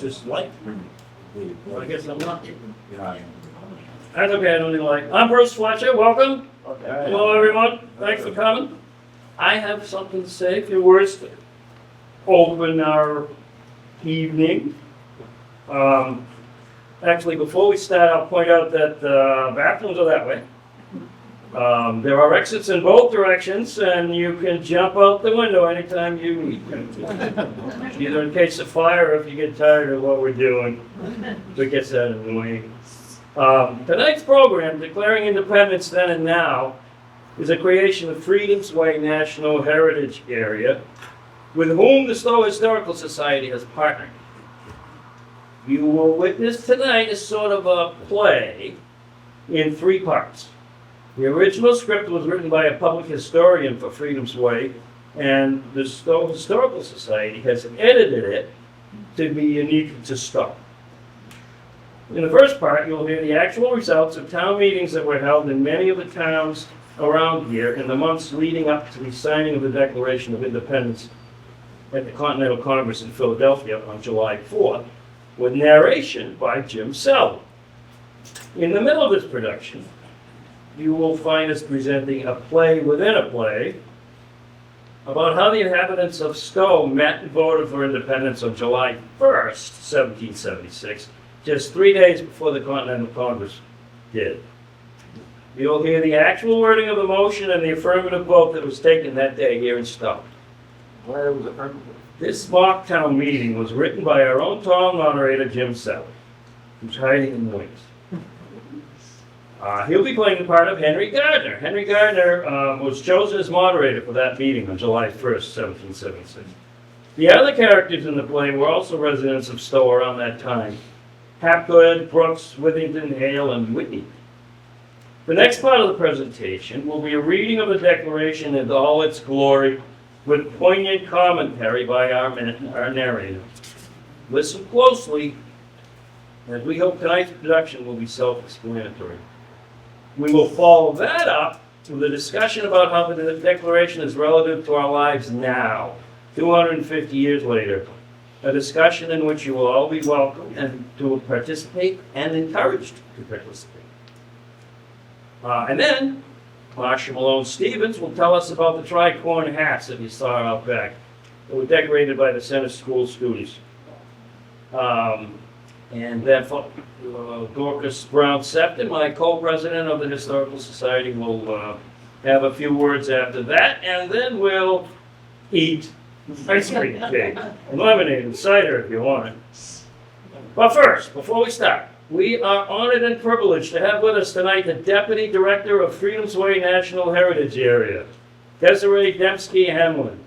just like. I guess I'm not. That's okay, I don't even like. I'm Bruce Fletcher, welcome. Hello, everyone. Thanks for coming. I have something to say, a few words to open our evening. Actually, before we start, I'll point out that bathrooms are that way. There are exits in both directions, and you can jump out the window anytime you need to. Either in case of fire or if you get tired of what we're doing, if it gets out of the way. Tonight's program, Declaring Independence Then and Now, is a creation of Freedom's Way National Heritage Area, with whom the Stow Historical Society has partnered. You will witness tonight is sort of a play in 3 parts. The original script was written by a public historian for Freedom's Way, and the Stow Historical Society has edited it to be unique to Stow. In the first part, you'll hear the actual results of town meetings that were held in many of the towns around here in the months leading up to the signing of the Declaration of Independence at the Continental Congress in Philadelphia on July 4th, with narration by Jim Stow. In the middle of this production, you will find us presenting a play within a play about how the inhabitants of Stow met and voted for independence on July 1st, 1776, just 3 days before the Continental Congress did. You'll hear the actual wording of the motion and the affirmative vote that was taken that day here in Stow. Where was affirmative? This mock town meeting was written by our own town moderator, Jim Stow, who's hiding in the wings. He'll be playing the part of Henry Gardner. Henry Gardner was chosen as moderator for that meeting on July 1st, 1776. The other characters in the play were also residents of Stow around that time: Hapgood, Brooks, Withington, Hale, and Whitney. The next part of the presentation will be a reading of the Declaration in all its glory, with poignant commentary by our narrator. Listen closely, as we hope tonight's production will be self-explanatory. We will follow that up with a discussion about how the Declaration is relative to our lives now, 250 years later. A discussion in which you will all be welcome and to participate and encouraged to participate. And then, Marsha Malone Stevens will tell us about the tricorn hats that you saw out back that were decorated by the Center School students. And then Dorcas Brown-Septon, my co-president of the Historical Society, will have a few words after that, and then we'll eat ice cream cake, and lemonade and cider if you want it. But first, before we start, we are honored and privileged to have with us tonight the Deputy Director of Freedom's Way National Heritage Area, Desiree Dembski-Hamlin.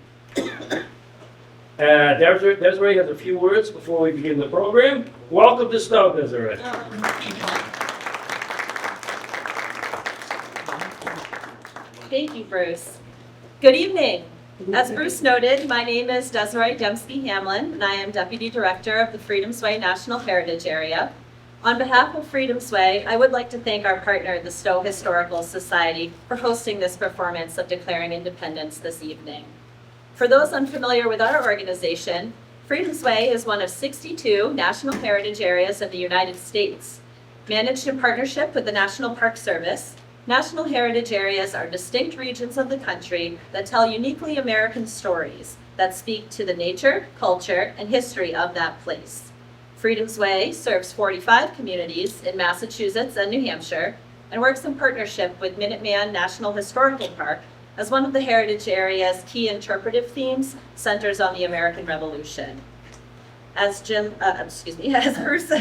Desiree has a few words before we begin the program. Welcome to Stow, Desiree. Thank you, Bruce. Good evening. As Bruce noted, my name is Desiree Dembski-Hamlin, and I am Deputy Director of the Freedom's Way National Heritage Area. On behalf of Freedom's Way, I would like to thank our partner, the Stow Historical Society, for hosting this performance of Declaring Independence this evening. For those unfamiliar with our organization, Freedom's Way is one of 62 national heritage areas in the United States. Managed in partnership with the National Park Service, national heritage areas are distinct regions of the country that tell uniquely American stories that speak to the nature, culture, and history of that place. Freedom's Way serves 45 communities in Massachusetts and New Hampshire and works in partnership with Minuteman National Historical Park as one of the heritage area's key interpretive themes centers on the American Revolution. As Bruce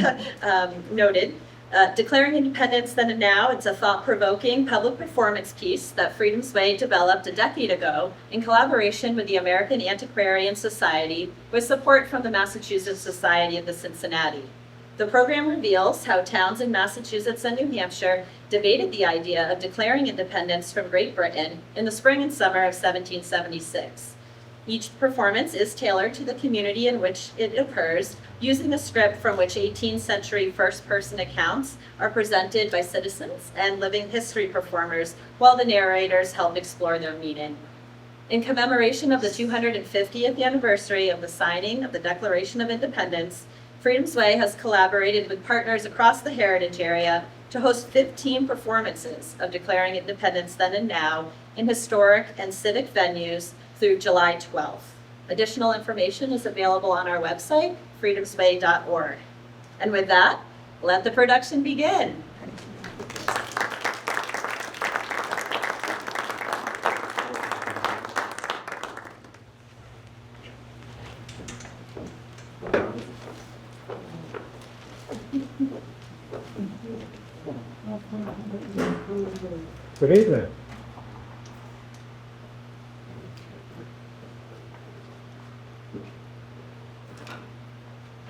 noted, Declaring Independence Then and Now, it's a thought-provoking public performance piece that Freedom's Way developed a decade ago in collaboration with the American Antiquarian Society with support from the Massachusetts Society of the Cincinnati. The program reveals how towns in Massachusetts and New Hampshire debated the idea of declaring independence from Great Britain in the spring and summer of 1776. Each performance is tailored to the community in which it occurs, using a script from which 18th century first-person accounts are presented by citizens and living history performers, while the narrators help explore their meaning. In commemoration of the 250th anniversary of the signing of the Declaration of Independence, Freedom's Way has collaborated with partners across the heritage area to host 15 performances of Declaring Independence Then and Now in historic and civic venues through July 12th. Additional information is available on our website, freedomsway.org. And with that, let the production begin. Good evening.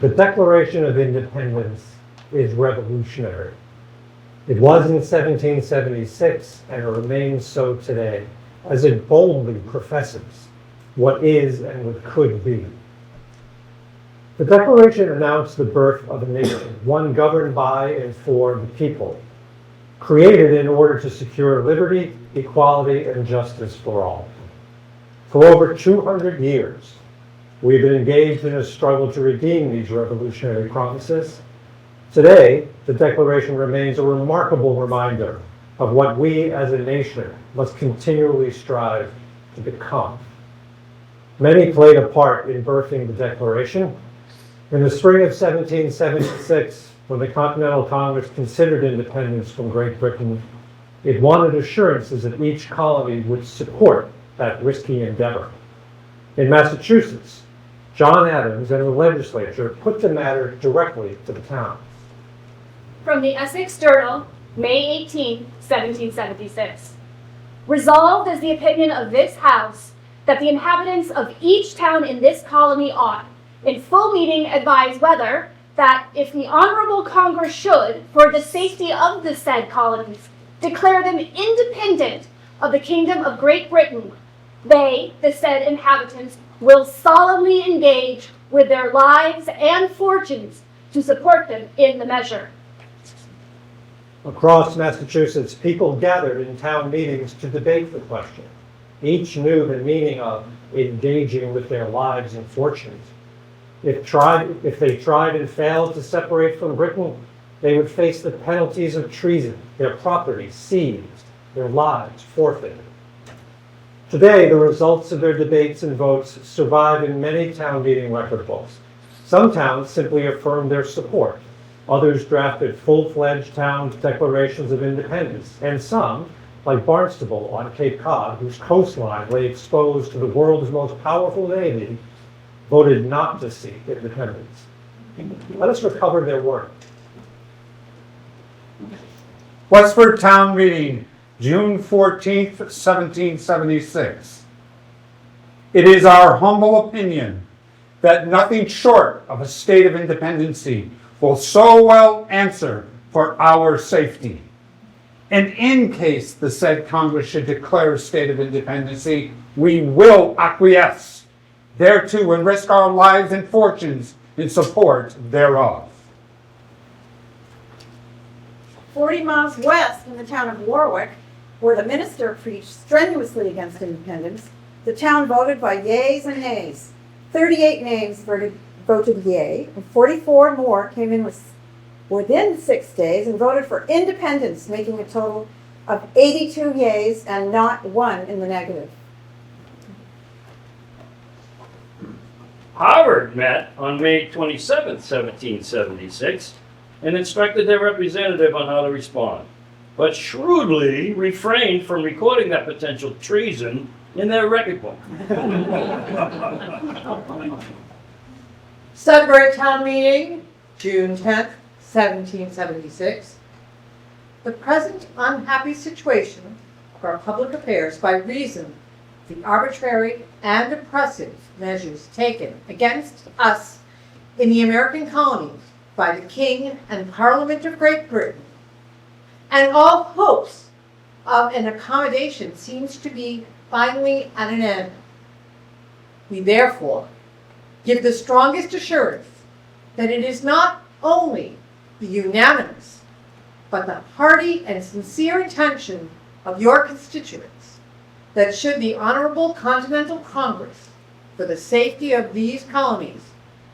The Declaration of Independence is revolutionary. It was in 1776 and it remains so today, as it boldly professes what is and what could be. The Declaration announced the birth of a nation, one governed by and for the people, created in order to secure liberty, equality, and justice for all. For over 200 years, we've been engaged in a struggle to redeem these revolutionary promises. Today, the Declaration remains a remarkable reminder of what we as a nation must continually strive to become. Many played a part in birthing the Declaration. In the spring of 1776, when the Continental Congress considered independence from Great Britain, it wanted assurances that each colony would support that risky endeavor. In Massachusetts, John Adams and the legislature put the matter directly to the towns. From the Essex Journal, May 18, 1776. Resolved as the opinion of this House that the inhabitants of each town in this colony ought, in full meeting, advise whether, that if the Honorable Congress should, for the safety of the said colonies, declare them independent of the Kingdom of Great Britain, they, the said inhabitants, will solemnly engage with their lives and fortunes to support them in the measure. Across Massachusetts, people gathered in town meetings to debate the question. Each knew the meaning of engaging with their lives and fortunes. If they tried and failed to separate from Britain, they would face the penalties of treason, their property seized, their lives forfeited. Today, the results of their debates and votes survive in many town meeting record books. Some towns simply affirmed their support. Others drafted full-fledged town declarations of independence. And some, like Barnstable on Cape Cod, whose coastline lay exposed to the world's most powerful navy, voted not to seek independence. Let us recover their work. Westford Town Meeting, June 14th, 1776. It is our humble opinion that nothing short of a state of independency will so well answer for our safety. And in case the said Congress should declare a state of independency, we will acquiesce thereto and risk our lives and fortunes in support thereof. 40 miles west in the town of Warwick, where the minister preached strenuously against independence, the town voted by yeas and nays. 38 names voted yea, and 44 more came in within 6 days and voted for independence, making a total of 82 yeas and not one in the negative. Harvard met on May 27, 1776, and instructed their representative on how to respond, but shrewdly refrained from recording that potential treason in their record book. Sudbury Town Meeting, June 10th, 1776. The present unhappy situation of our public affairs by reason of the arbitrary and oppressive measures taken against us in the American colonies by the King and Parliament of Great Britain, and all hopes of an accommodation seems to be finally at an end. We therefore give the strongest assurance that it is not only the unanimous, but the hearty and sincere intention of your constituents that should the Honorable Continental Congress, for the safety of these colonies,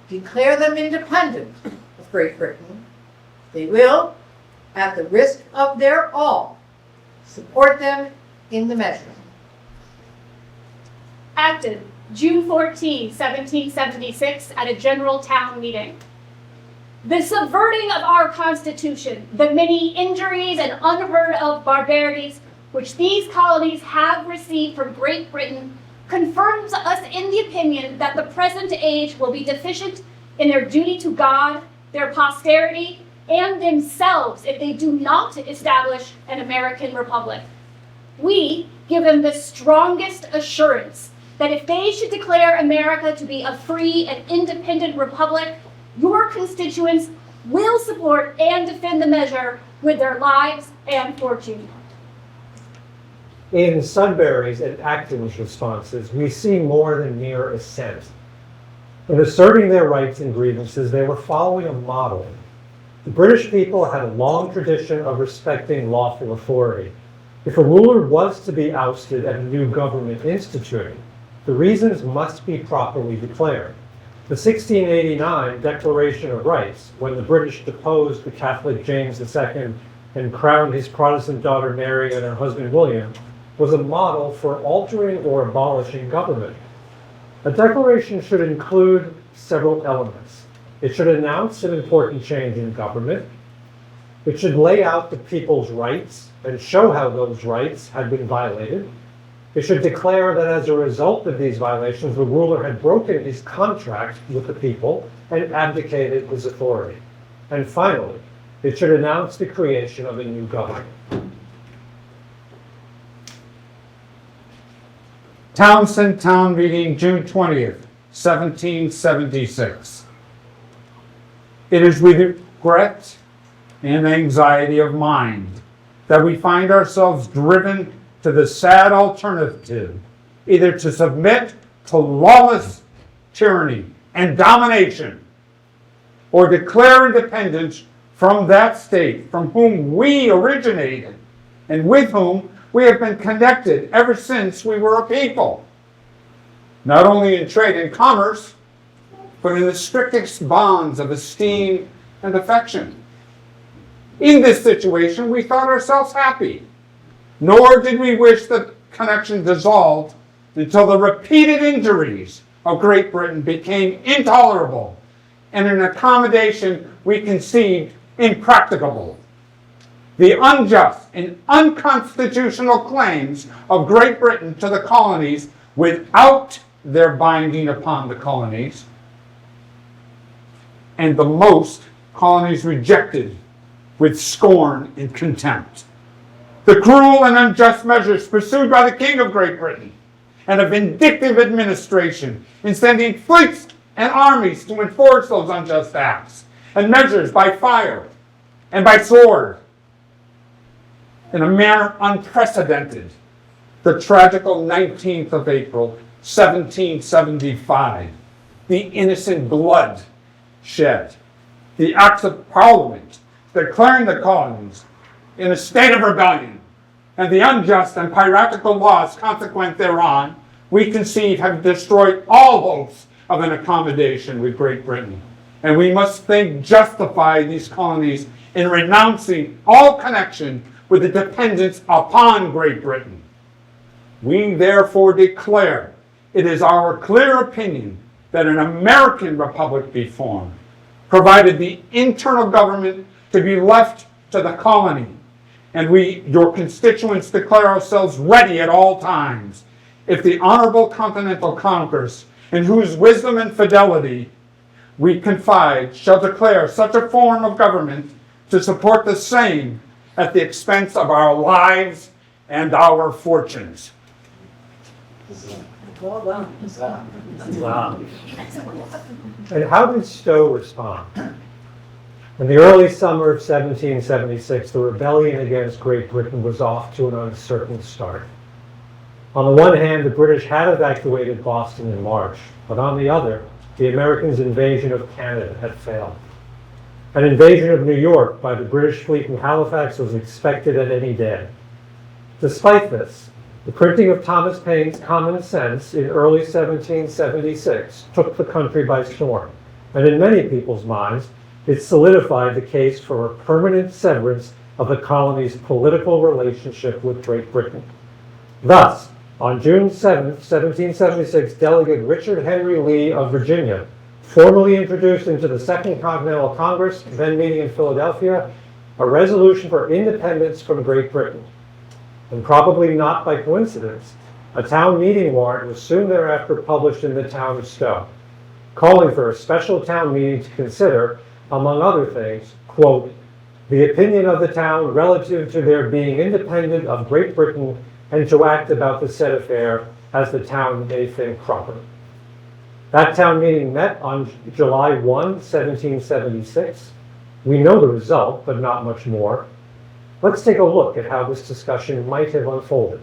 declare them independent of Great Britain, they will, at the risk of their all, support them in the measure. Acted June 14, 1776, at a general town meeting. The subverting of our Constitution, the many injuries and unheard of barbarities which these colonies have received from Great Britain, confirms us in the opinion that the present age will be deficient in their duty to God, their posterity, and themselves if they do not establish an American republic. We give them the strongest assurance that if they should declare America to be a free and independent republic, your constituents will support and defend the measure with their lives and fortune. In Sudbury's and Acton's responses, we see more than mere assent. In asserting their rights and grievances, they were following a model. The British people had a long tradition of respecting lawful authority. If a ruler was to be ousted and a new government instituted, the reasons must be properly declared. The 1689 Declaration of Rights, when the British deposed the Catholic James II and crowned his Protestant daughter Mary and her husband William, was a model for altering or abolishing government. A declaration should include several elements. It should announce an important change in government. It should lay out the people's rights and show how those rights had been violated. It should declare that as a result of these violations, the ruler had broken his contract with the people and abdicated his authority. And finally, it should announce the creation of a new government. Townsend Town Meeting, June 20th, 1776. It is with regret and anxiety of mind that we find ourselves driven to the sad alternative, either to submit to lawless tyranny and domination, or declare independence from that state from whom we originated and with whom we have been connected ever since we were a people, not only in trade and commerce, but in the strictest bonds of esteem and affection. In this situation, we thought ourselves happy, nor did we wish the connection dissolved until the repeated injuries of Great Britain became intolerable and an accommodation we conceived impracticable. The unjust and unconstitutional claims of Great Britain to the colonies without their binding upon the colonies, and the most colonies rejected with scorn and contempt. The cruel and unjust measures pursued by the King of Great Britain and a vindictive administration in sending fleets and armies to enforce those unjust acts, and measures by fire and by sword in a manner unprecedented. The tragical 19th of April, 1775, the innocent blood shed, the acts of Parliament declaring the colonies in a state of rebellion, and the unjust and piratical laws consequent thereon, we conceive have destroyed all hopes of an accommodation with Great Britain. And we must think justify these colonies in renouncing all connection with the dependence upon Great Britain. We therefore declare it is our clear opinion that an American republic be formed, provided the internal government to be left to the colony. And we, your constituents, declare ourselves ready at all times, if the Honorable Continental Congress, in whose wisdom and fidelity we confide, shall declare such a form of government to support the same at the expense of our lives and our fortunes. Well done. Wow. And how did Stow respond? In the early summer of 1776, the rebellion against Great Britain was off to an uncertain start. On the one hand, the British had evacuated Boston in March, but on the other, the Americans' invasion of Canada had failed. An invasion of New York by the British fleet in Halifax was expected at any day. Despite this, the printing of Thomas Paine's Common Sense in early 1776 took the country by storm, And in many people's minds, it solidified the case for a permanent severance of the colony's political relationship with Great Britain. Thus, on June 7, 1776, Delegate Richard Henry Lee of Virginia formally introduced into the Second Continental Congress, then meeting in Philadelphia, a resolution for independence from Great Britain. And probably not by coincidence, a town meeting warrant was soon thereafter published in the town of Stow, calling for a special town meeting to consider, among other things, quote, the opinion of the town relative to their being independent of Great Britain and to act about the said affair as the town may think proper. That town meeting met on July 1, 1776. We know the result, but not much more. Let's take a look at how this discussion might have unfolded.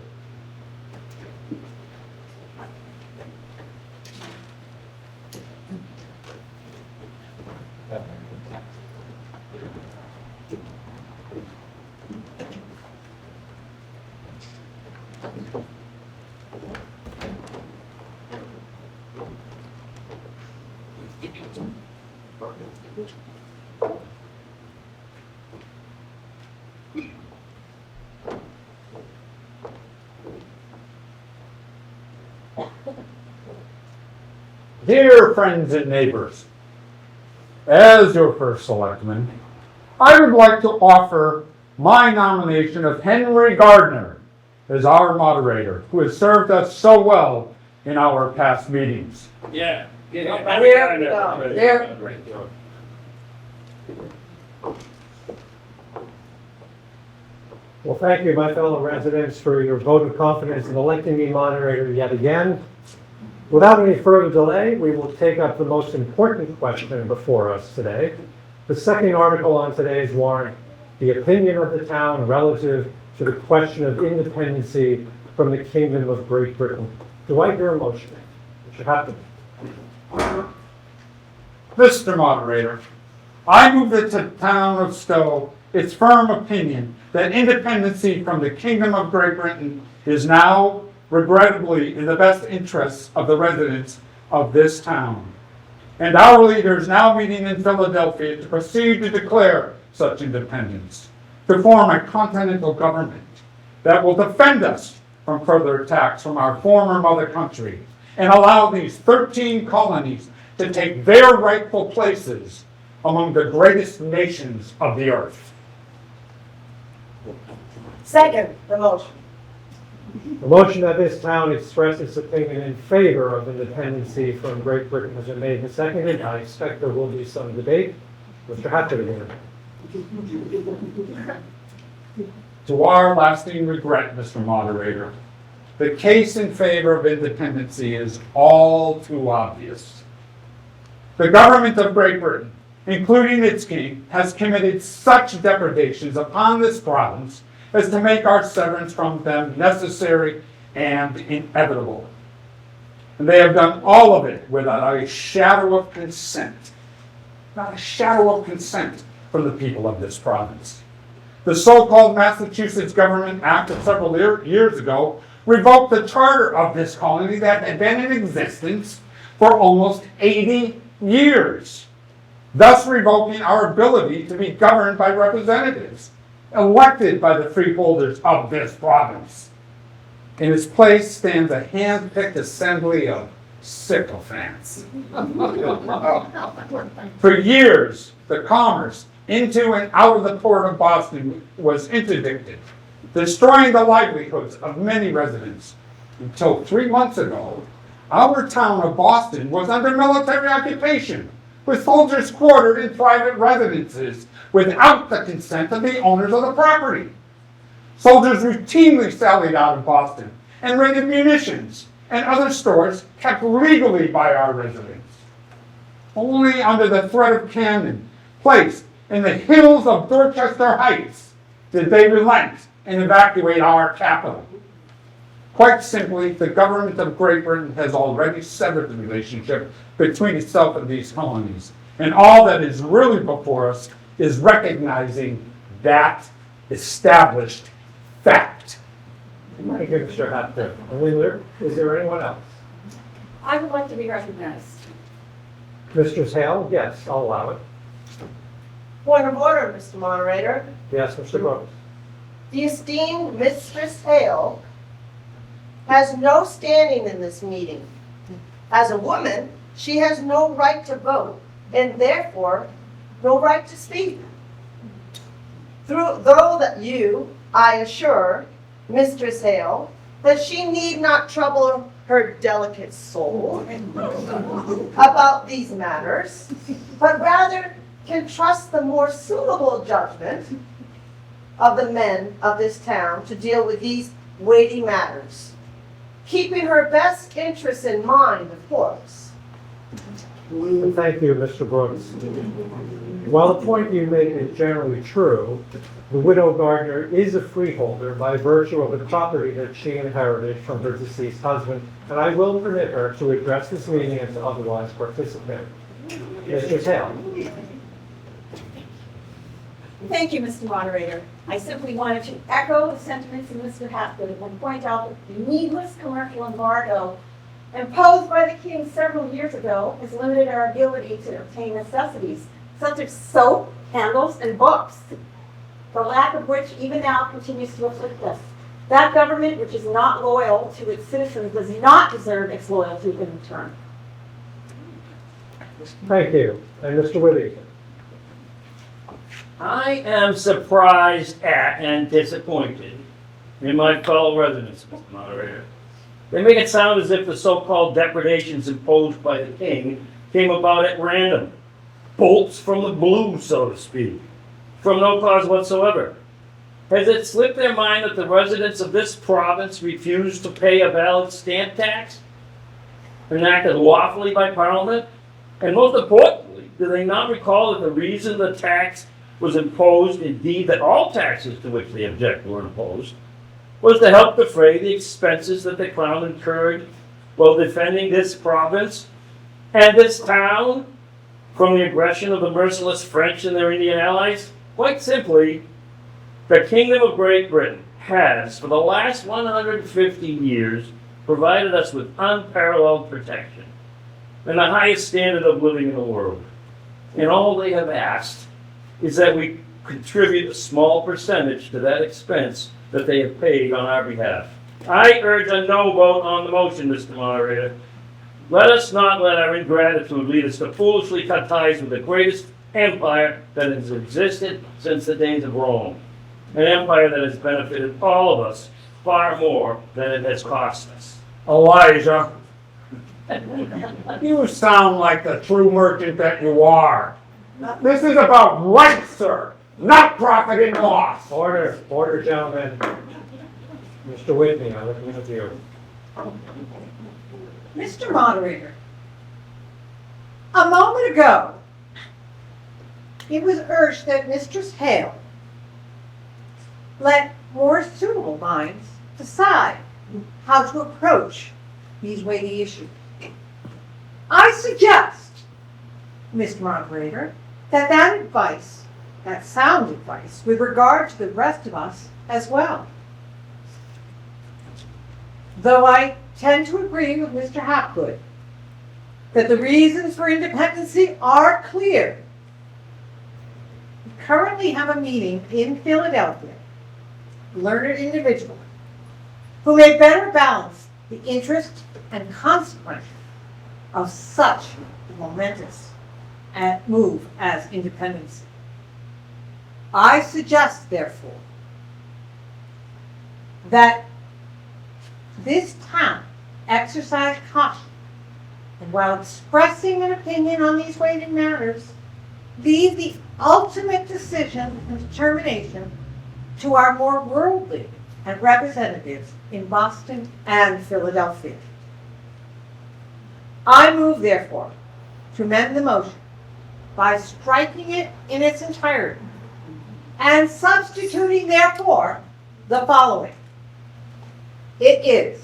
Dear friends and neighbors, as your first selectman, I would like to offer my nomination of Henry Gardner as our moderator, who has served us so well in our past meetings. Yeah. There. Well, thank you, my fellow residents, for your vote of confidence in electing me moderator yet again. Without any further delay, we will take up the most important question before us today. The second article on today's warrant, the opinion of the town relative to the question of independency from the Kingdom of Great Britain. Do I hear a motion? It should happen. Mr. Moderator, I move that the town of Stow its firm opinion that independency from the Kingdom of Great Britain is now, regrettably, in the best interests of the residents of this town. And our leaders now meeting in Philadelphia to proceed to declare such independence, to form a continental government that will defend us from further attacks from our former mother country and allow these 13 colonies to take their rightful places among the greatest nations of the earth. Second, the motion. The motion that this town express its opinion in favor of independency from Great Britain has been made and seconded. I expect there will be some debate. Mr. Hatfield again. To our lasting regret, Mr. Moderator, the case in favor of independency is all too obvious. The government of Great Britain, including its king, has committed such depredations upon this province as to make our severance from them necessary and inevitable. And they have done all of it without a shadow of consent, not a shadow of consent from the people of this province. The so-called Massachusetts Government Act of several years ago revoked the charter of this colony that had been in existence for almost 80 years, thus revoking our ability to be governed by representatives elected by the freeholders of this province. In its place stands a hand-picked assembly of sycophants. For years, the commerce into and out of the port of Boston was interdicted, destroying the livelihoods of many residents. Until 3 months ago, our town of Boston was under military occupation, with soldiers quartered in private residences without the consent of the owners of the property. Soldiers routinely sallied out of Boston and raided munitions and other stores kept legally by our residents. Only under the threat of cannon placed in the hills of Dorchester Heights did they relent and evacuate our capital. Quite simply, the government of Great Britain has already severed the relationship between itself and these colonies. And all that is really before us is recognizing that established fact. Thank you, Mr. Hatfield. Is there anyone else? I would like to be recognized. Mistress Hale, yes, I'll allow it. Point of order, Mr. Moderator. Yes, Mr. Brooks. The esteemed Mistress Hale has no standing in this meeting. As a woman, she has no right to vote and therefore no right to speak. Though that you, I assure Mistress Hale that she need not trouble her delicate soul about these matters, but rather can trust the more suitable judgment of the men of this town to deal with these weighty matters, keeping her best interests in mind, of course. Thank you, Mr. Brooks. While the point you make is generally true, the widow Gardner is a freeholder by virtue of the property that she inherited from her deceased husband, and I will permit her to address this meeting and to otherwise participate. Mr. Hale. Thank you, Mr. Moderator. I simply wanted to echo the sentiments of Mr. Hathaway and point out that the needless commercial embargo imposed by the king several years ago has limited our ability to obtain necessities such as soap, candles, and books, the lack of which even now continues to afflict us. That government which is not loyal to its citizens does not deserve its loyalty in return. Thank you. And Mr. Whittington. I am surprised at and disappointed in my fellow residents, Mr. Moderator. They make it sound as if the so-called depredations imposed by the king came about at random. Bolts from the blue, so to speak, from no cause whatsoever. Has it slipped their mind that the residents of this province refuse to pay a valid stamp tax, enacted lawfully by Parliament? And most importantly, do they not recall that the reason the tax was imposed, indeed that all taxes to which they object were imposed, was to help defray the expenses that the crown incurred while defending this province and this town from the aggression of the merciless French and their Indian allies? Quite simply, the Kingdom of Great Britain has, for the last 150 years, provided us with unparalleled protection and the highest standard of living in the world. And all they have asked is that we contribute a small percentage to that expense that they have paid on our behalf. I urge a no vote on the motion, Mr. Moderator. Let us not let our ingratitude lead us to foolishly cut ties with the greatest empire that has existed since the days of Rome. An empire that has benefited all of us far more than it has cost us. Elijah, you sound like the true merchant that you are. This is about right, sir, not profit and loss. Order, order, gentlemen. Mr. Whitney, I'm looking at you. Mr. Moderator, a moment ago, it was urged that Mistress Hale let more suitable minds decide how to approach these weighty issues. I suggest, Mr. Moderator, that advice, that sound advice, with regard to the rest of us as well. Though I tend to agree with Mr. Hapgood that the reasons for independency are clear. We currently have a meeting in Philadelphia, learned individuals who may better balance the interest and consequences of such a momentous move as independence. I suggest, therefore, that this town exercise caution, and while expressing an opinion on these weighty matters, leave the ultimate decision and determination to our more worldly and representatives in Boston and Philadelphia. I move, therefore, to amend the motion by striking it in its entirety and substituting, therefore, the following. It is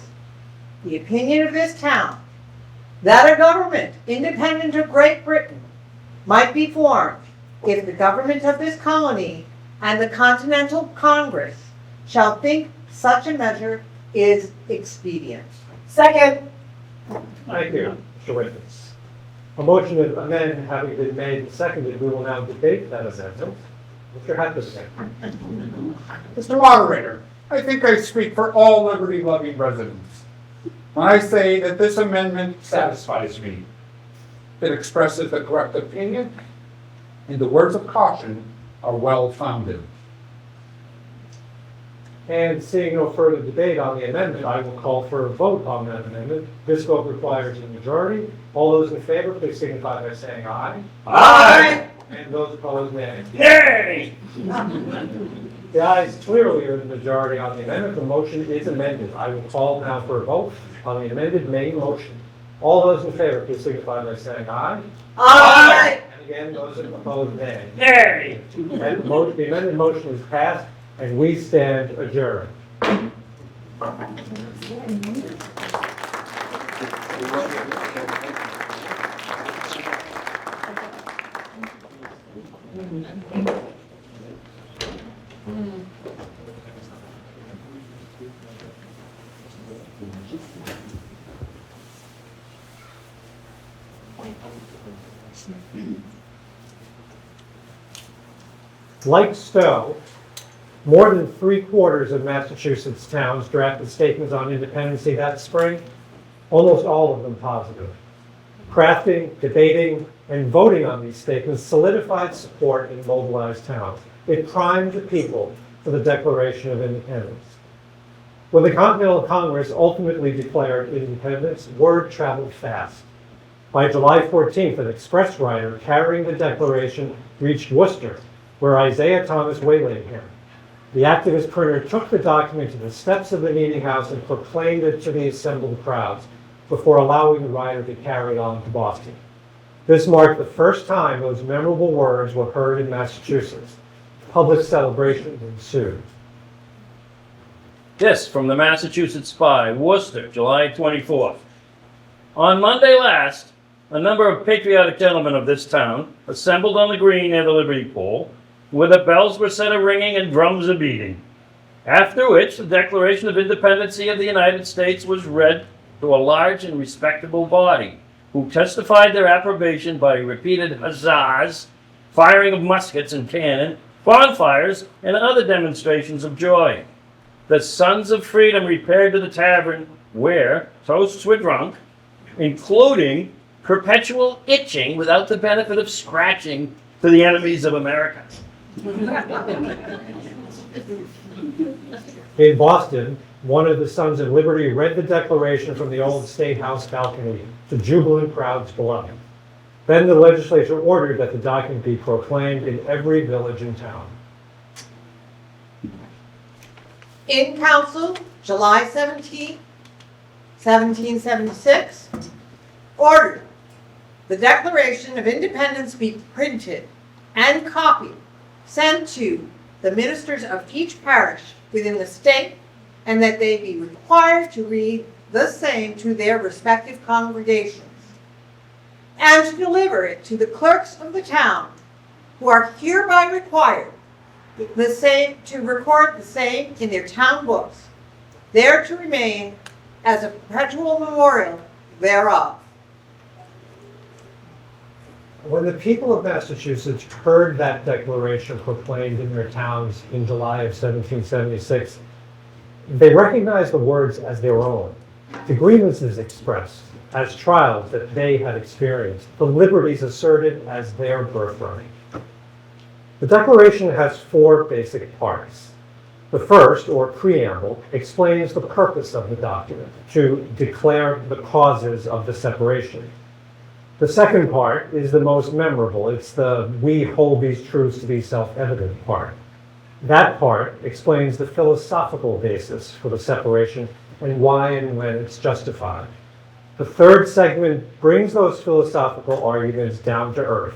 the opinion of this town that a government independent of Great Britain might be formed if the government of this colony and the Continental Congress shall think such a measure is expedient. Second. Thank you, Mr. Whitney. A motion to amend having been made and seconded, we will now debate that amendment. Mr. Hutchinson. Mr. Moderator, I think I speak for all liberty-loving residents when I say that this amendment satisfies me. It expresses the correct opinion, and the words of caution are well-founded. And seeing no further debate on the amendment, I will call for a vote on that amendment. This vote requires a majority. All those in favor, please signify by saying aye. Aye! And those opposed, nay. Yay! The ayes clearly are the majority on the amendment. The motion is amended. I will call now for a vote on the amended main motion. All those in favor, please signify by saying aye. Aye! And again, those opposed, nay. Yay! And the amended motion is passed, and we stand adjourned. Like Stow, more than 3/4 of Massachusetts towns drafted statements on independency that spring, almost all of them positive. Crafting, debating, and voting on these statements solidified support in mobilized towns. It primed the people for the Declaration of Independence. When the Continental Congress ultimately declared independence, word traveled fast. By July 14th, an express rider carrying the Declaration reached Worcester, where Isaiah Thomas waylaid him. The activist printer took the document to the steps of the meeting house and proclaimed it to the assembled crowds before allowing the rider to carry it on to Boston. This marked the first time those memorable words were heard in Massachusetts. Public celebrations ensued. This from the Massachusetts Spy, Worcester, July 24th. On Monday last, a number of patriotic gentlemen of this town assembled on the green near the Liberty Pole, where the bells were set a-ringing and drums a-beating. After which, the Declaration of Independence of the United States was read to a large and respectable body, who testified their approbation by repeated huzzahs, firing of muskets and cannon, bonfires, and other demonstrations of joy. The Sons of Freedom repaired to the tavern where toasts were drunk, including perpetual itching without the benefit of scratching to the enemies of America. In Boston, one of the Sons of Liberty read the Declaration from the old State House balcony to jubilant crowds below. Then the legislature ordered that the document be proclaimed in every village and town. In council, July 17, 1776, ordered the Declaration of Independence be printed and copied, sent to the ministers of each parish within the state, and that they be required to read the same to their respective congregations, and to deliver it to the clerks of the town, who are hereby required the same to record the same in their town books, there to remain as a perpetual memorial thereof. When the people of Massachusetts heard that declaration proclaimed in their towns in July of 1776, they recognized the words as their own, the grievances expressed as trials that they had experienced, the liberties asserted as their birthright. The Declaration has 4 basic parts. The first, or preamble, explains the purpose of the document, to declare the causes of the separation. The second part is the most memorable. It's the "we hold these truths to be self-evident" part. That part explains the philosophical basis for the separation and why and when it's justified. The third segment brings those philosophical arguments down to earth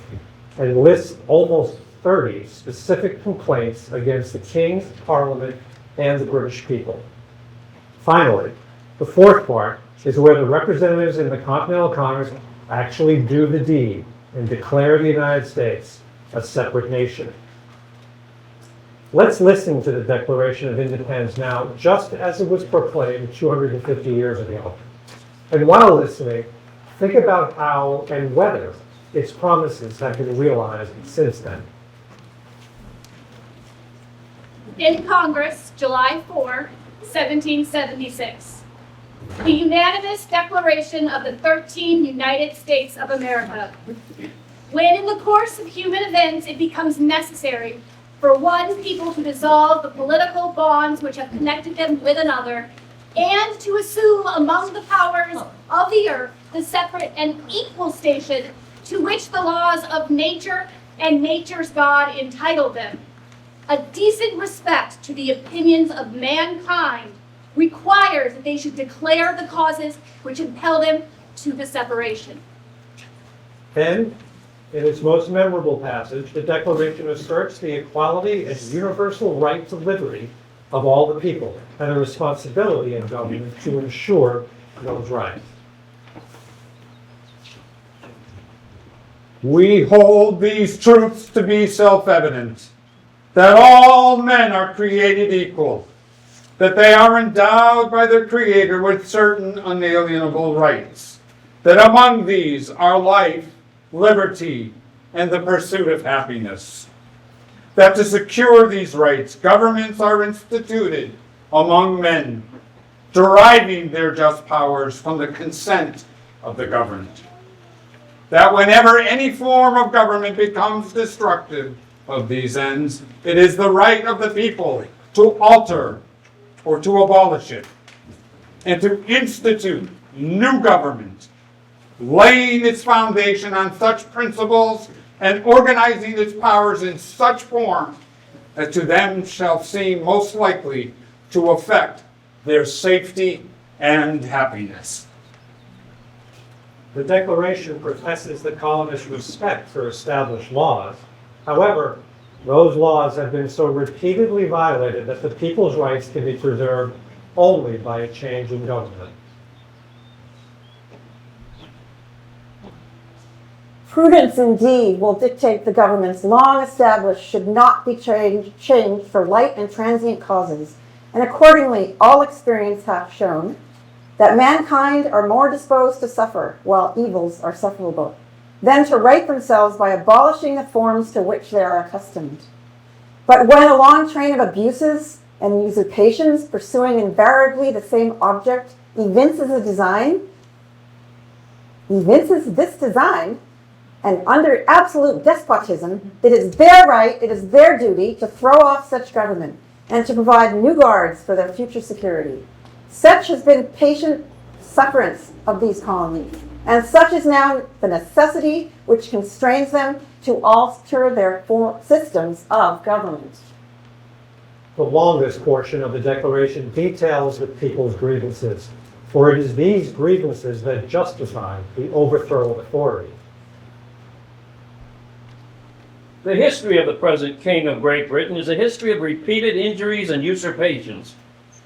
and lists almost 30 specific complaints against the King, Parliament, and the British people. Finally, the fourth part is where the representatives in the Continental Congress actually do the deed and declare the United States a separate nation. Let's listen to the Declaration of Independence now, just as it was proclaimed 250 years ago. And while listening, Think about how and whether its promises have been realized since then. In Congress, July 4, 1776. The unanimous declaration of the 13 United States of America. When in the course of human events it becomes necessary for one people to dissolve the political bonds which have connected them with another, and to assume among the powers of the earth the separate and equal station to which the laws of nature and nature's God entitle them, a decent respect to the opinions of mankind requires that they should declare the causes which impel them to the separation. Then, in its most memorable passage, the Declaration asserts the equality and universal right to liberty of all the people, and the responsibility in government to ensure those rights. We hold these truths to be self-evident, that all men are created equal, that they are endowed by their Creator with certain unalienable rights, that among these are life, liberty, and the pursuit of happiness. That to secure these rights, governments are instituted among men, deriving their just powers from the consent of the governed. That whenever any form of government becomes destructive of these ends, it is the right of the people to alter or to abolish it, and to institute new government, laying its foundation on such principles and organizing its powers in such form as to them shall seem most likely to affect their safety and happiness. The Declaration professes the colonists' respect for established laws. However, those laws have been so repeatedly violated that the people's rights can be preserved only by a change in government. Prudence indeed will dictate the governments long established should not be changed for light and transient causes, and accordingly all experience hath shown that mankind are more disposed to suffer while evils are sufferable, than to right themselves by abolishing the forms to which they are accustomed. But when a long train of abuses and usurpations pursuing invariably the same object evinces this design, and under absolute despotism, it is their right, it is their duty to throw off such government and to provide new guards for their future security. Such has been patient sufferance of these colonies, and such is now the necessity which constrains them to alter their systems of government. The longest portion of the Declaration details the people's grievances, for it is these grievances that justify the overthrow of authority. The history of the present King of Great Britain is a history of repeated injuries and usurpations,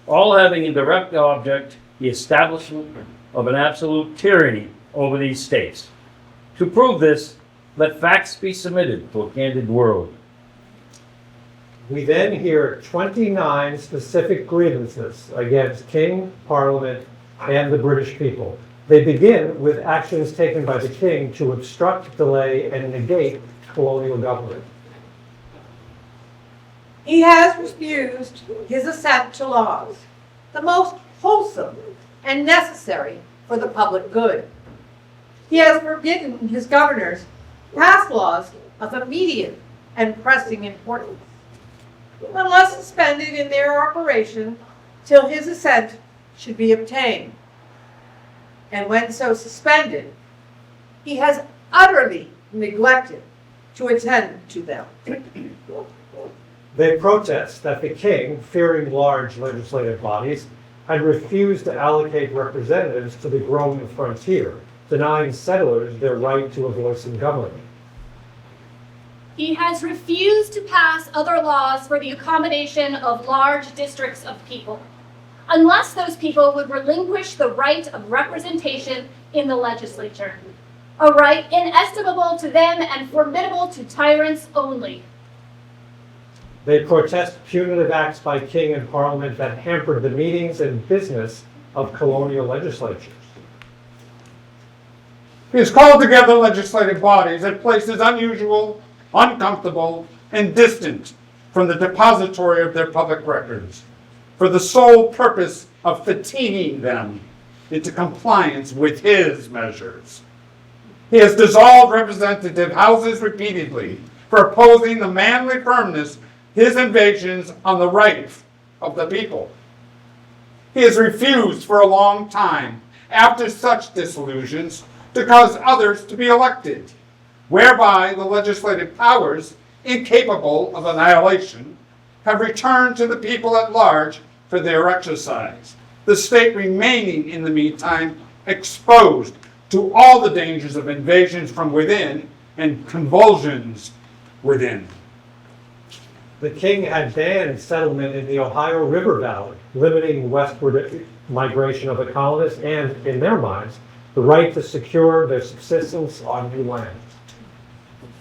all having in direct object the establishment of an absolute tyranny over these states. To prove this, let facts be submitted to a candid world. We then hear 29 specific grievances against King, Parliament, and the British people. They begin with actions taken by the King to obstruct, delay, and negate colonial government. He has refused his assent to laws, the most wholesome and necessary for the public good. He has forbidden his governors pass laws of immediate and pressing importance, unless suspended in their operation till his assent should be obtained. And when so suspended, he has utterly neglected to attend to them. They protest that the King, fearing large legislative bodies, had refused to allocate representatives to the growing frontier, denying settlers their right to a voice in government. He has refused to pass other laws for the accommodation of large districts of people, unless those people would relinquish the right of representation in the legislature, a right inestimable to them and formidable to tyrants only. They protest punitive acts by King and Parliament that hampered the meetings and business of colonial legislatures. He has called together legislative bodies at places unusual, uncomfortable, and distant from the depository of their public records, for the sole purpose of fatiguing them into compliance with his measures. He has dissolved representative houses repeatedly for opposing the manly firmness his invasions on the rights of the people. He has refused for a long time, after such disillusions, to cause others to be elected, whereby the legislative powers, incapable of annihilation, have returned to the people at large for their exercise, the state remaining in the meantime exposed to all the dangers of invasions from within and convulsions within. The king had banned settlement in the Ohio River Valley, limiting westward migration of the colonists and, in their minds, the right to secure their subsistence on new land.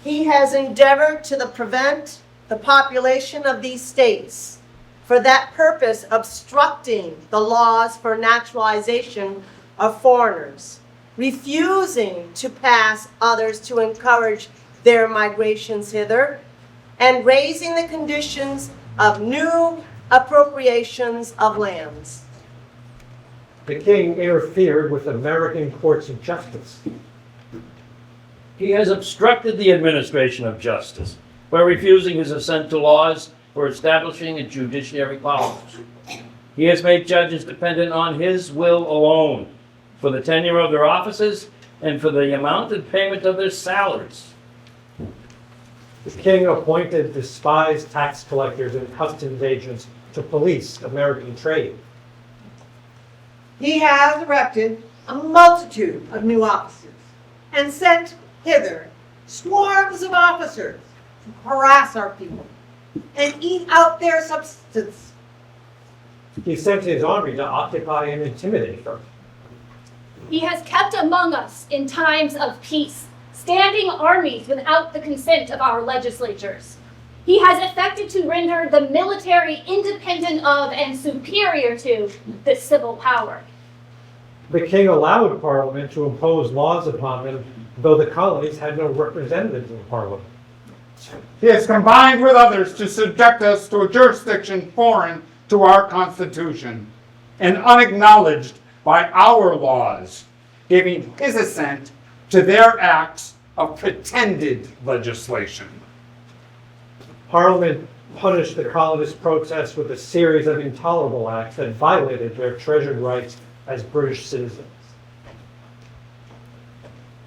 He has endeavored to prevent the population of these states, for that purpose obstructing the laws for naturalization of foreigners, refusing to pass others to encourage their migrations hither, and raising the conditions of new appropriations of lands. The king interfered with American courts of justice. He has obstructed the administration of justice by refusing his assent to laws for establishing a judiciary powers. He has made judges dependent on his will alone for the tenure of their offices and for the amount and payment of their salaries. The king appointed despised tax collectors and customs agents to police American trade. He has erected a multitude of new offices and sent hither swarms of officers to harass our people and eat out their substance. He sent his army to occupy and intimidate them. He has kept among us in times of peace, standing armies without the consent of our legislatures. He has effected to render the military independent of and superior to the civil power. The king allowed Parliament to impose laws upon them, though the colonies had no representatives in Parliament. He has combined with others to subject us to a jurisdiction foreign to our Constitution and unacknowledged by our laws, giving his assent to their acts of pretended legislation. Parliament punished the colonists' protests with a series of intolerable acts that violated their treasured rights as British citizens.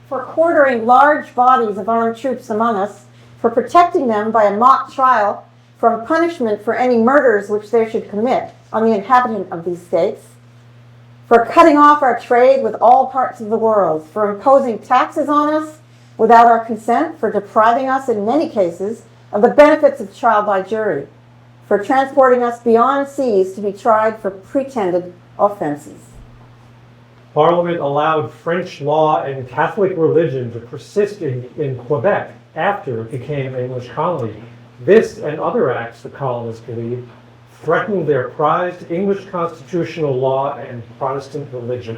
For quartering large bodies of armed troops among us, for protecting them by a mock trial from punishment for any murders which they should commit on the inhabitant of these states, for cutting off our trade with all parts of the world, for imposing taxes on us without our consent, for depriving us in many cases of the benefits of trial by jury, for transporting us beyond seas to be tried for pretended offenses. Parliament allowed French law and Catholic religion to persist in Quebec after it became an English colony. This and other acts, the colonists believed, threatened their prized English constitutional law and Protestant religion.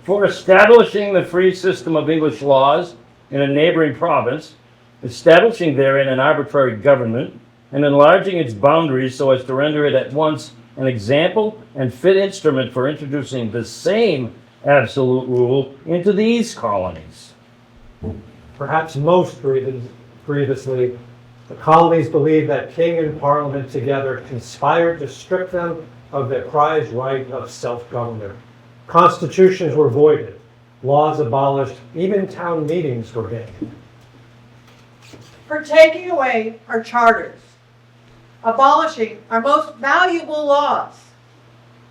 For establishing the free system of English laws in a neighboring province, establishing therein an arbitrary government, and enlarging its boundaries so as to render it at once an example and fit instrument for introducing the same absolute rule into these colonies. Perhaps most grievously, the colonies believed that king and parliament together conspired to strip them of their prized right of self-government. Constitutions were voided, laws abolished, even town meetings were banned. For taking away our charters, abolishing our most valuable laws,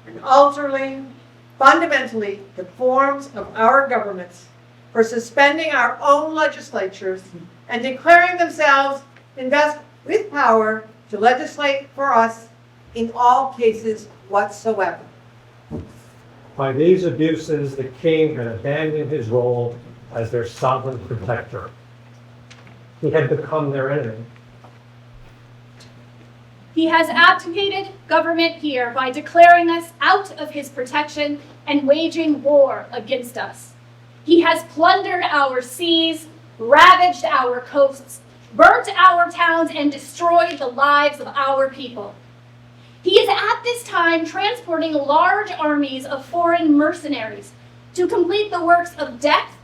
and altering fundamentally the forms of our governments, for suspending our own legislatures and declaring themselves invested with power to legislate for us in all cases whatsoever. By these abuses, the king had abandoned his role as their sovereign protector. He had become their enemy. He has abdicated government here by declaring us out of his protection and waging war against us. He has plundered our seas, ravaged our coasts, burnt our towns, and destroyed the lives of our people. He is at this time transporting large armies of foreign mercenaries to complete the works of death,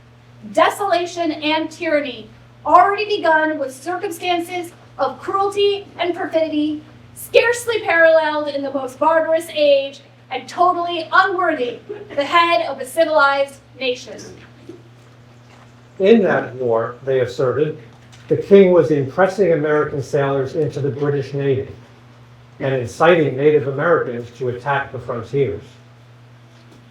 desolation, and tyranny, already begun with circumstances of cruelty and perfidy scarcely paralleled in the most barbarous age and totally unworthy the head of a civilized nation. In that war, they asserted, the king was impressing American sailors into the British Navy and inciting Native Americans to attack the frontiers.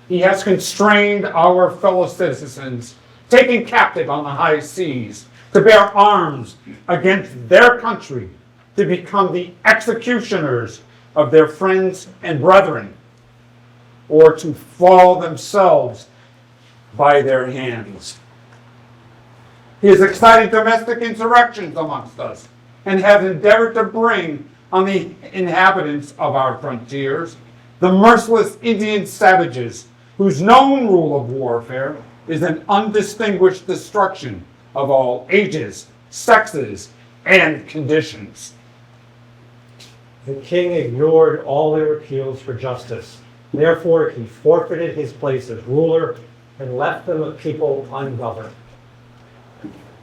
He has constrained our fellow citizens, taken captive on the high seas, to bear arms against their country, to become the executioners of their friends and brethren, or to fall themselves by their hands. He has excited domestic insurrections amongst us and has endeavored to bring on the inhabitants of our frontiers the merciless Indian savages whose known rule of warfare is an undistinguished destruction of all ages, sexes, and conditions. The king ignored all their appeals for justice. Therefore, he forfeited his place as ruler and left the people ungoverned.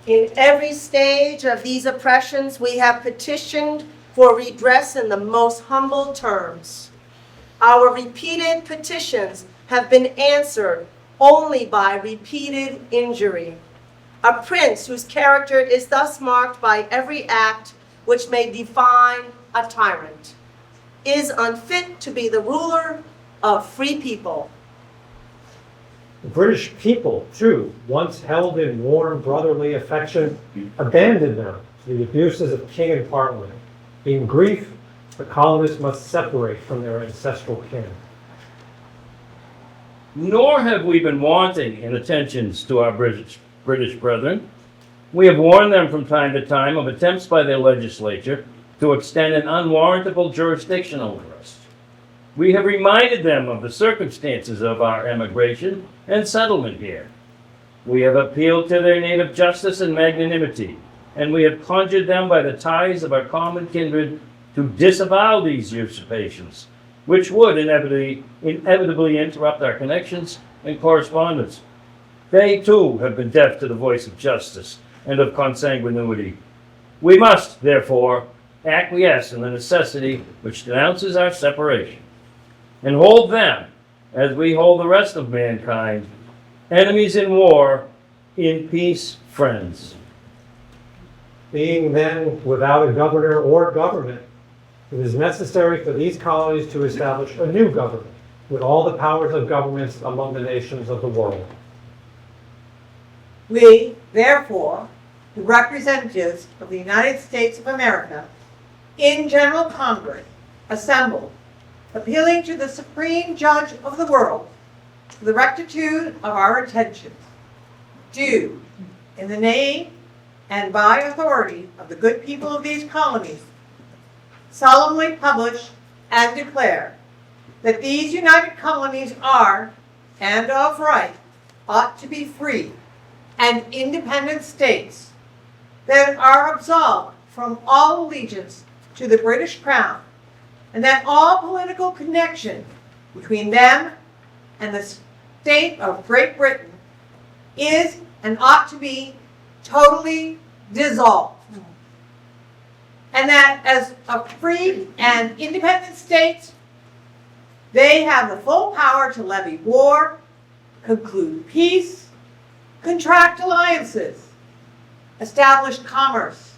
In every stage of these oppressions, we have petitioned for redress in the most humble terms. Our repeated petitions have been answered only by repeated injury. A prince whose character is thus marked by every act which may define a tyrant is unfit to be the ruler of free people. The British people, too, once held in warm brotherly affection, abandoned them to the abuses of king and parliament. In grief, the colonists must separate from their ancestral kin. Nor have we been wanting in attentions to our British brethren. We have warned them from time to time of attempts by their legislature to extend an unwarrantable jurisdiction over us. We have reminded them of the circumstances of our emigration and settlement here. We have appealed to their native justice and magnanimity, and we have conjured them by the ties of our common kindred to disavow these usurpations, which would inevitably interrupt our connections and correspondence. They, too, have been deaf to the voice of justice and of consanguinity. We must, therefore, acquiesce in the necessity which denounces our separation, and hold them, as we hold the rest of mankind, enemies in war, in peace, friends. Being then without a governor or government, it is necessary for these colonies to establish a new government with all the powers of governments among the nations of the world. We, therefore, the representatives of the United States of America, in General Congress, assembled, appealing to the Supreme Judge of the world for the rectitude of our attentions, do, in the name and by authority of the good people of these colonies, solemnly publish and declare that these united colonies are, and of right, ought to be free and independent states that are absolved from all allegiance to the British Crown, and that all political connection between them and the state of Great Britain is and ought to be totally dissolved. And that as a free and independent states, they have the full power to levy war, conclude peace, contract alliances, establish commerce,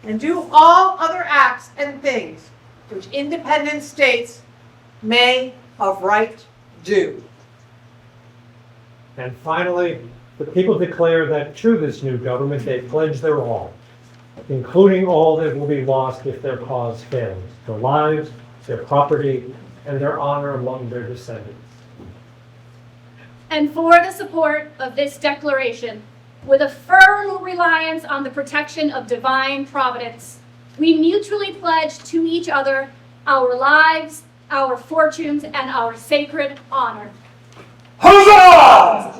and do all other acts and things which independent states may of right do. And finally, the people declare that to this new government they pledge their all, including all that will be lost if their cause fails, their lives, their property, and their honor among their descendants. And for the support of this declaration, with a firm reliance on the protection of divine providence, we mutually pledge to each other our lives, our fortunes, and our sacred honor. Huzzah!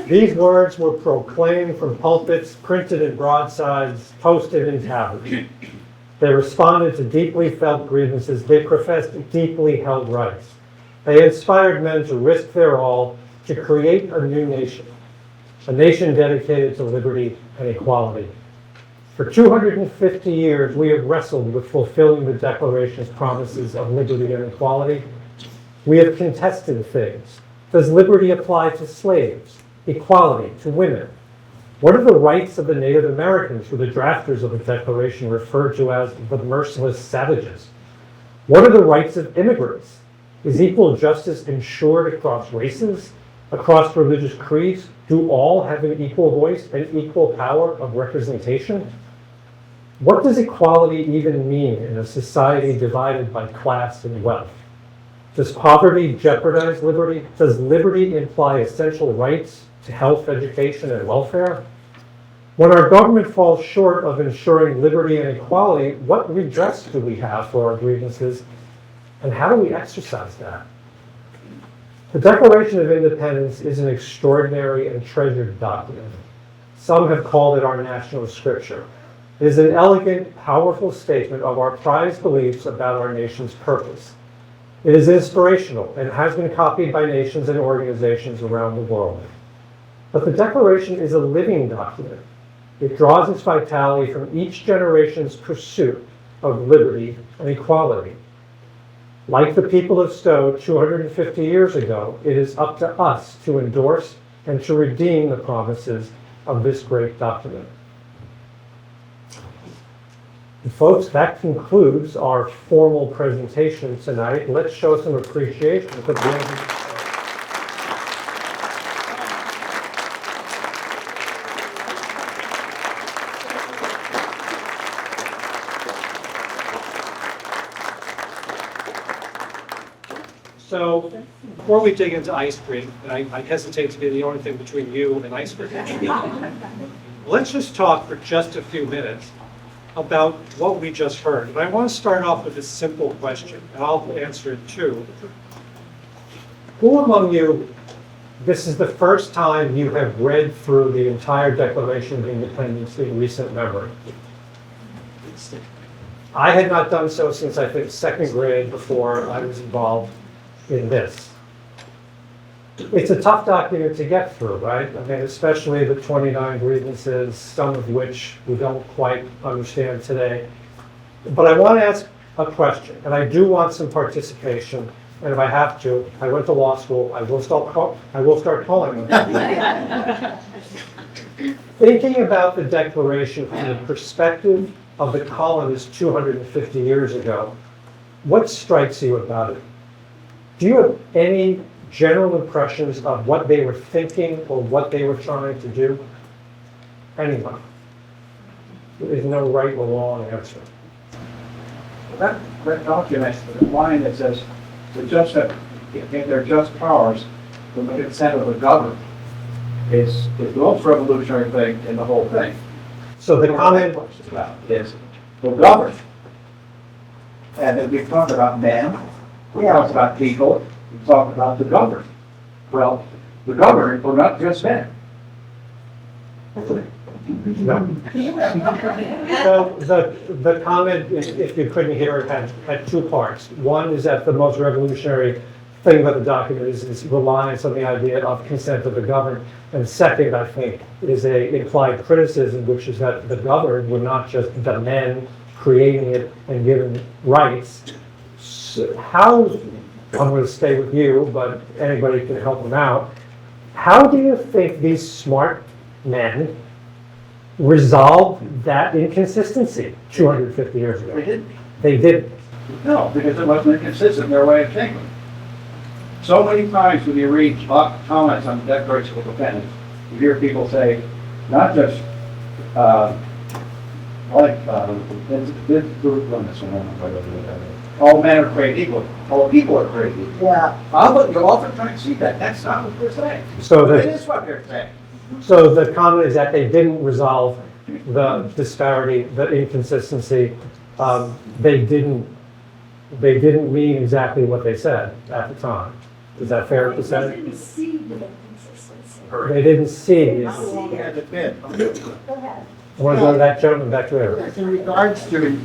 These words were proclaimed from pulpits, printed in broadsides, posted in taverns. They responded to deeply felt grievances. They professed deeply held rights. They inspired men to risk their all to create a new nation, a nation dedicated to liberty and equality. For 250 years, we have wrestled with fulfilling the Declaration's promises of liberty and equality. We have contested things. Does liberty apply to slaves? Equality to women? What are the rights of the Native Americans, who the drafters of the Declaration referred to as the merciless savages? What are the rights of immigrants? Is equal justice ensured across races, across religious creeds? Do all have an equal voice and equal power of representation? What does equality even mean in a society divided by class and wealth? Does poverty jeopardize liberty? Does liberty imply essential rights to health, education, and welfare? When our government falls short of ensuring liberty and equality, what redress do we have for our grievances, and how do we exercise that? The Declaration of Independence is an extraordinary and treasured document. Some have called it our national scripture. It is an elegant, powerful statement of our prized beliefs about our nation's purpose. It is inspirational and has been copied by nations and organizations around the world. But the Declaration is a living document. It draws its vitality from each generation's pursuit of liberty and equality. Like the people of Stow 250 years ago, it is up to us to endorse and to redeem the promises of this great document. And folks, that concludes our formal presentation tonight. Let's show some appreciation for the So, before we dig into ice cream, and I hesitate to be the only thing between you and ice cream, let's just talk for just a few minutes about what we just heard. And I want to start off with a simple question, and I'll answer it too. Who among you, this is the first time you have read through the entire Declaration of Independence in recent memory? I had not done so since, I think, second grade, before I was involved in this. It's a tough document to get through, right? I mean, especially the 29 grievances, some of which we don't quite understand today. But I want to ask a question, and I do want some participation. And if I have to, I went to law school, I will start calling them. Thinking about the Declaration from the perspective of the colonists 250 years ago, what strikes you about it? Do you have any general impressions of what they were thinking or what they were trying to do? Anyone? There is no right or wrong answer. That document, the line that says, the just have, if they're just powers, from the consent of the government, is the most revolutionary thing in the whole thing. So the comment About is the government. And then we talk about men, we talk about people, we talk about the government. Well, the government were not just men. No. So the comment, if you couldn't hear it, had two parts. One is that the most revolutionary thing about the document is reliance on the idea of consent of the governed. And second, I think, is a implied criticism, which is that the governed were not just the men creating it and giving rights. So how, I'm going to stay with you, but anybody can help them out. How do you think these smart men resolved that inconsistency 250 years ago? They didn't. They didn't. No, because it wasn't consistent in their way of thinking. So many times when you read comments on the Declaration of Independence, you hear people say, not just, all men are created equal, all people are created equal. Yeah. You'll often try to see that. That's not what they're saying. So It the, is what they're saying. so the comment is that they didn't resolve the disparity, the inconsistency. They didn't they didn't mean exactly what they said at the time. Is that fair to say? They didn't see. How long has it been? I want to go to that gentleman back there. In regards to,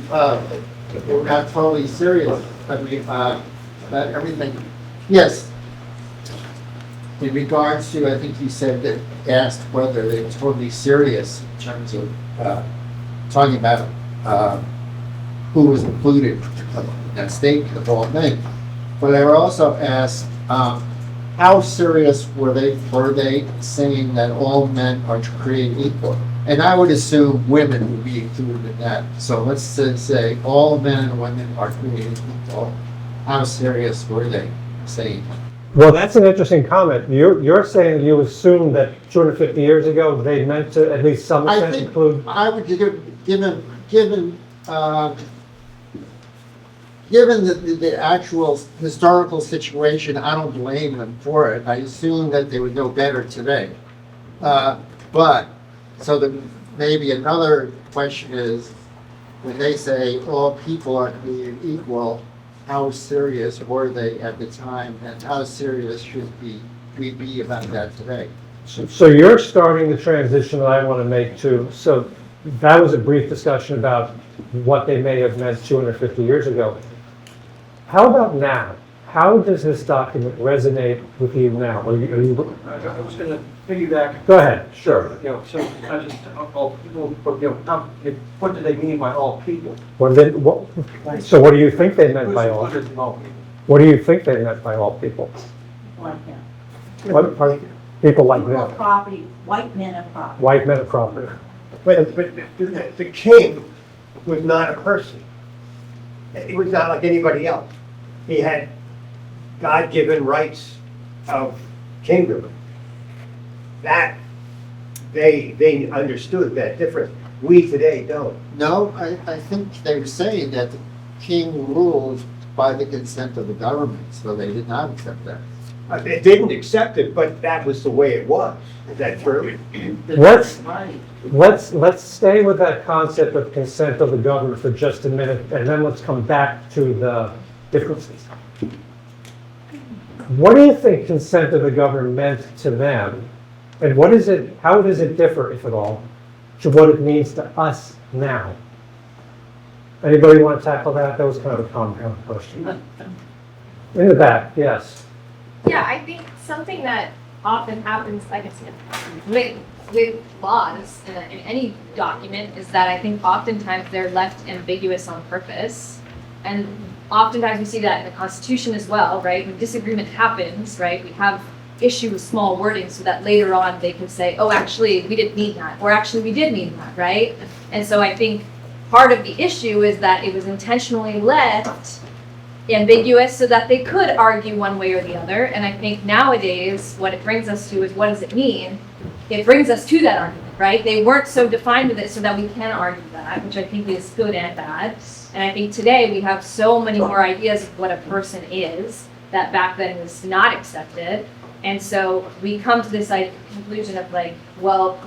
we're not totally serious, but about everything. Yes. In regards to, I think you said that, asked whether they're totally serious in terms of, talking about, who was included in that statement of all things. But I also asked, how serious were they saying that all men are created equal? And I would assume women would be included in that. So let's say all men and women are created equal. How serious were they saying? Well, that's an interesting comment. You're saying you assume that 250 years ago they meant to at least some I extent think include. I would given the actual historical situation, I don't blame them for it. I assume that they would know better today. But, so then maybe another question is, when they say all people are created equal, how serious were they at the time, and how serious should we be about that today? So you're starting the transition that I want to make to. So that was a brief discussion about what they may have meant 250 years ago. How about now? How does this document resonate with you now? I was going to piggyback. Go ahead. Sure. So I just, all people, what do they mean by all people? So what do you think they meant by all? What is all people? What do you think they meant by all people? What, pardon? People like them. Property, white men of property. White men of property. But the king was not a person. He was not like anybody else. He had God-given rights of kingdom. That, they understood that difference. We today don't. No, I think they were saying that the king ruled by the consent of the government, so they did not accept that. They didn't accept it, but that was the way it was. Is that true? Let's stay with that concept of consent of the government for just a minute, and then let's come back to the differences. What do you think consent of the government meant to them, and what is it? How does it differ, if at all, to what it means to us now? Anybody want to tackle that? That was kind of a compound question. In the back, yes. Yeah, I think something that often happens, I guess, with laws in any document is that I think oftentimes they're left ambiguous on purpose. And oftentimes we see that in the Constitution as well, right? When disagreement happens, right, we have issue with small wording so that later on they can say, oh, actually, we didn't mean that, or actually, we did mean that, right? And so I think part of the issue is that it was intentionally left ambiguous so that they could argue one way or the other. And I think nowadays, what it brings us to is, what does it mean? It brings us to that argument, right? They weren't so defined with it so that we can argue that, which I think is good and bad. And I think today we have so many more ideas of what a person is that back then was not accepted. And so we come to this conclusion of like, well,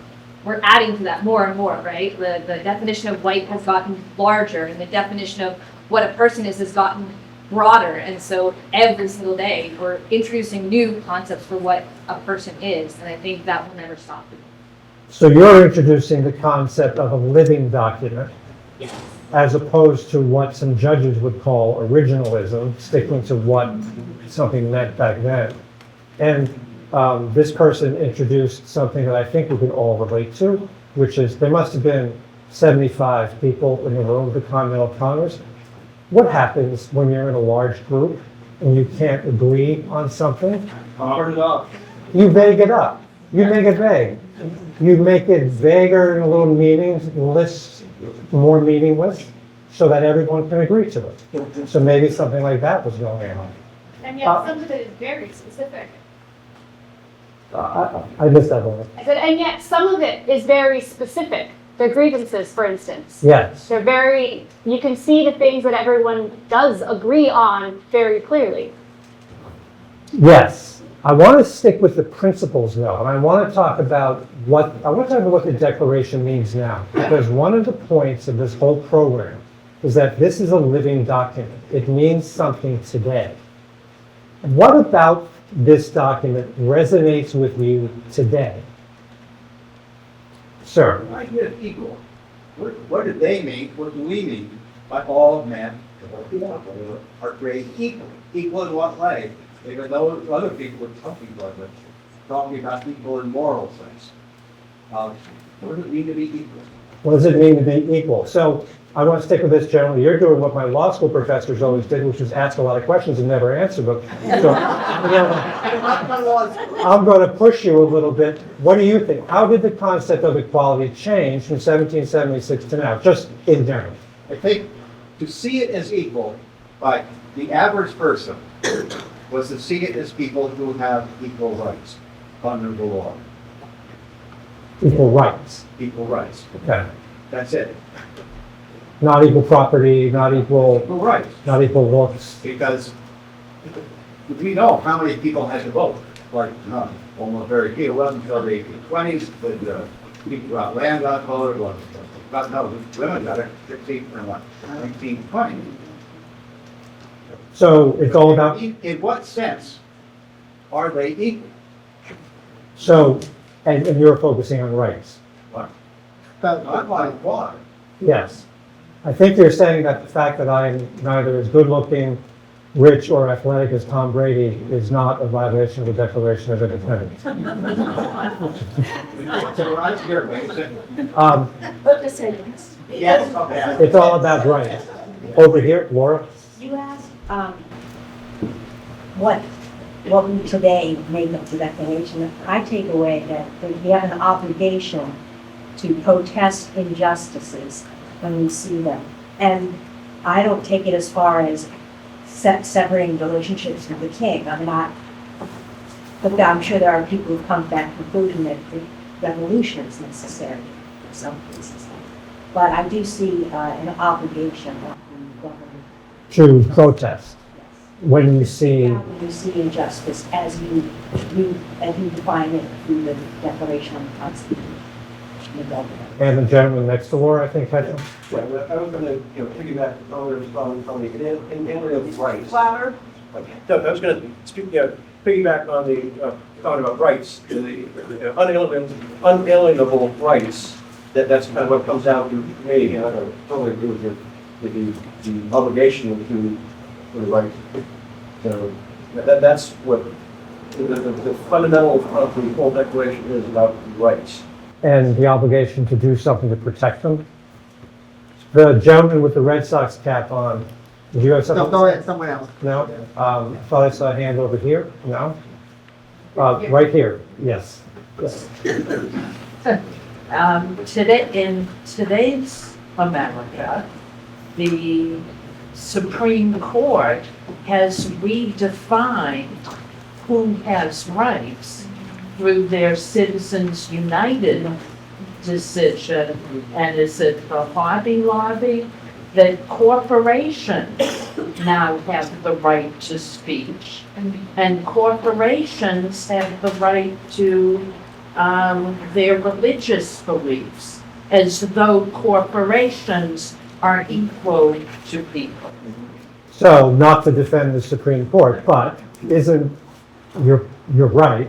we're adding to that more and more, right? The definition of white has gotten larger, and the definition of what a person is has gotten broader. And so every single day we're introducing new concepts for what a person is, and I think that will never stop. So you're introducing the concept of a living document, as opposed to what some judges would call originalism, sticking to what something meant back then. And this person introduced something that I think we can all relate to, which is there must have been 75 people in the room of the Continental Congress. What happens when you're in a large group and you can't agree on something? Turn it off. You vague it up. You make it vague. You make it vaguer and a little meaningless, more meaningless, so that everyone can agree to it. So maybe something like that was going on. And yet some of it is very specific. I missed that one. I said, and yet some of it is very specific. Their grievances, for instance. Yes. They're very, you can see the things that everyone does agree on very clearly. Yes. I want to stick with the principles though, and I want to talk about what the Declaration means now. Because one of the points of this whole program is that this is a living document. It means something today. What about this document resonates with you today? Sir? I get equal. What do they mean? What do we mean by all men are created equal? Equal in what way? Because those other people are talking about equal in moral sense. What does it mean to be equal? What does it mean to be equal? So I want to stick with this generally. You're doing what my law school professors always did, which was ask a lot of questions and never answer them. So, I'm going to push you a little bit. What do you think? How did the concept of equality change from 1776 to now, just in general? I think to see it as equal by the average person was to see it as people who have equal rights under the law. Equal rights. Equal rights. Okay. That's it. Not equal property, not equal, Equal rights. not equal looks. Because we know how many people had to vote. Like, almost very few. It wasn't until the 1820s that people got land got voted, women got it, 1920. So it's all about, In what sense are they equal? so, and you're focusing on rights. Not like what? Yes. I think you're saying that the fact that I'm neither as good looking, rich, or athletic as Tom Brady is not a violation of the Declaration of Independence. So right here, Mason. Yes. Okay. It's all about rights. Over here, Laura? You asked, what we today make of the Declaration. I take away that we have an obligation to protest injustices when we see them. And I don't take it as far as severing relationships with the king. But I'm sure there are people who've come to that conclusion that the revolution is necessary in some cases. But I do see an obligation of the government. To protest. When you see, When you see injustice as you define it through the Declaration of the Constitution. and the gentleman next to Laura, I think, had some. Yeah, I was going to, piggyback on the inalienable rights. Louder. No, I was going to speak, piggyback on the talking about rights, the unalienable rights. That's kind of what comes down to me, and I totally agree with you, the obligation to the right. So that's what the fundamental of the whole declaration is about rights. And the obligation to do something to protect them. The gentleman with the Red Sox cap on, did you have something? No, go ahead, someone else. No? I thought I saw a hand over here. No? Right here, yes. Yes. In today's America, the Supreme Court has redefined who has rights through their Citizens United decision. And is it the Hobby Lobby? That corporations now have the right to speech. And corporations have the right to their religious beliefs, as though corporations are equal to people. So, not to defend the Supreme Court, but isn't, you're right,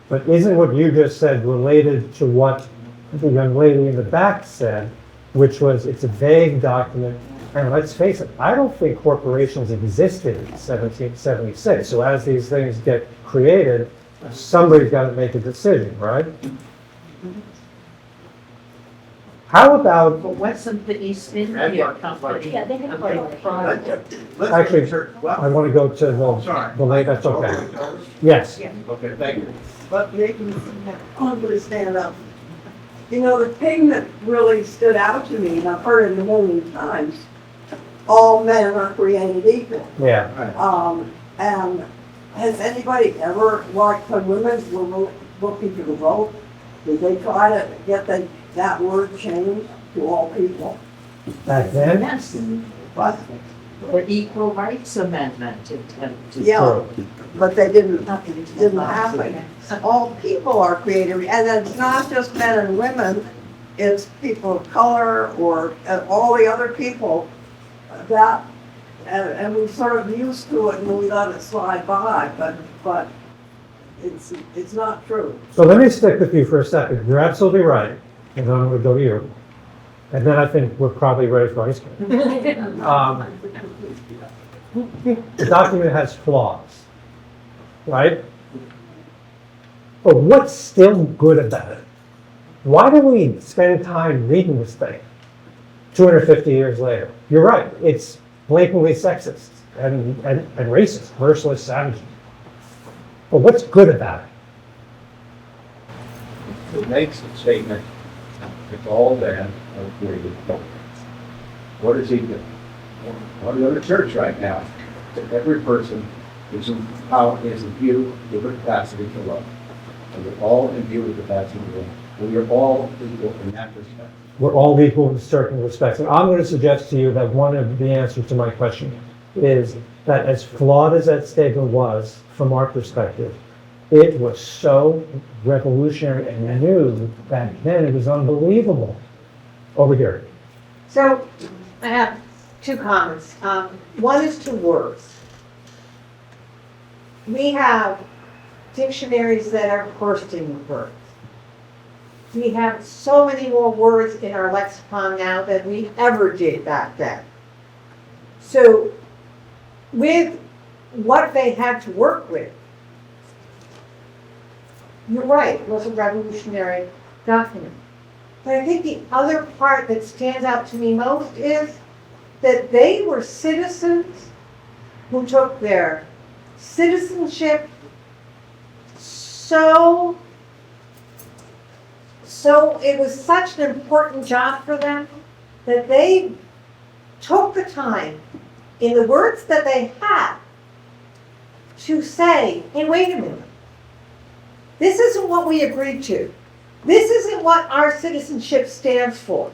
but isn't what you just said related to what the young lady in the back said, which was it's a vague document, and let's face it, I don't think corporations existed in 1776. So as these things get created, somebody's got to make a decision, right? How about, But wasn't the East India Company? Yeah, they have a actually, I want to go to the late, that's okay. Yes. Okay, thank you. But maybe I'm going to stand up. The thing that really stood out to me, and I've heard it a million times, all men are created equal. Yeah. And has anybody ever, like when women were looking to the vote, did they try to get that word changed to all people? Back then? Yes, But, the Equal Rights Amendment attempted. yeah, but they didn't happen. All people are created, and it's not just men and women, it's people of color or all the other people that, and we sort of used to it and we let it slide by, but it's not true. So let me stick with you for a second. You're absolutely right, and then I'm going to go to you. And then I think we're probably ready for ice cream. The document has flaws, right? But what's still good about it? Why do we spend time reading this thing 250 years later? You're right, it's blatantly sexist and racist, merciless, savage. But what's good about it? It makes a statement, it's all there, agree. What does he do? Well, go to church right now. Every person is imbued with the capacity to love. And we're all imbued with the capacity to love. And we are all equal in that respect. We're all equal in certain respects. And I'm going to suggest to you that one of the answers to my question is that as flawed as that statement was, from our perspective, it was so revolutionary and new back then, it was unbelievable. Over here. So I have two comments. One is to words. We have dictionaries that are bursting with words. We have so many more words in our lexicon now than we ever did back then. So with what they had to work with, you're right, it was a revolutionary document. But I think the other part that stands out to me most is that they were citizens who took their citizenship so it was such an important job for them that they took the time in the words that they had to say, hey, wait a minute. This isn't what we agreed to. This isn't what our citizenship stands for.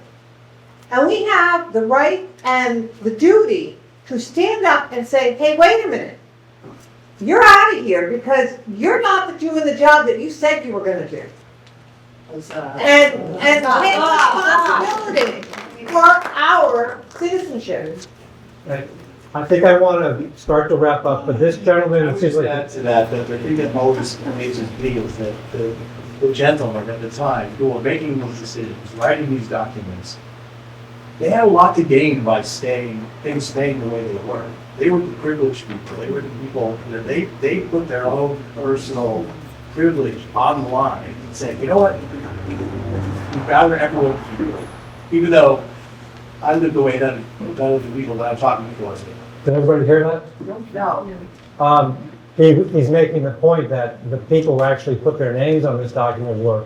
And we have the right and the duty to stand up and say, hey, wait a minute. You're out of here because you're not doing the job that you said you were going to do. And take responsibility for our citizenship. I think I want to start to wrap up, but this gentleman, it seems like. Add to that, the thing that always amazes me is that the gentlemen at the time who were making those decisions, writing these documents, they had a lot to gain by things staying the way they were. They were the privileged people. They were the people that they put their own personal privilege on the line and said, you know what, we'd rather everyone do it. Even though I live the way that none of the people that I'm talking to. Did everybody hear that? No. He's making the point that the people who actually put their names on this document were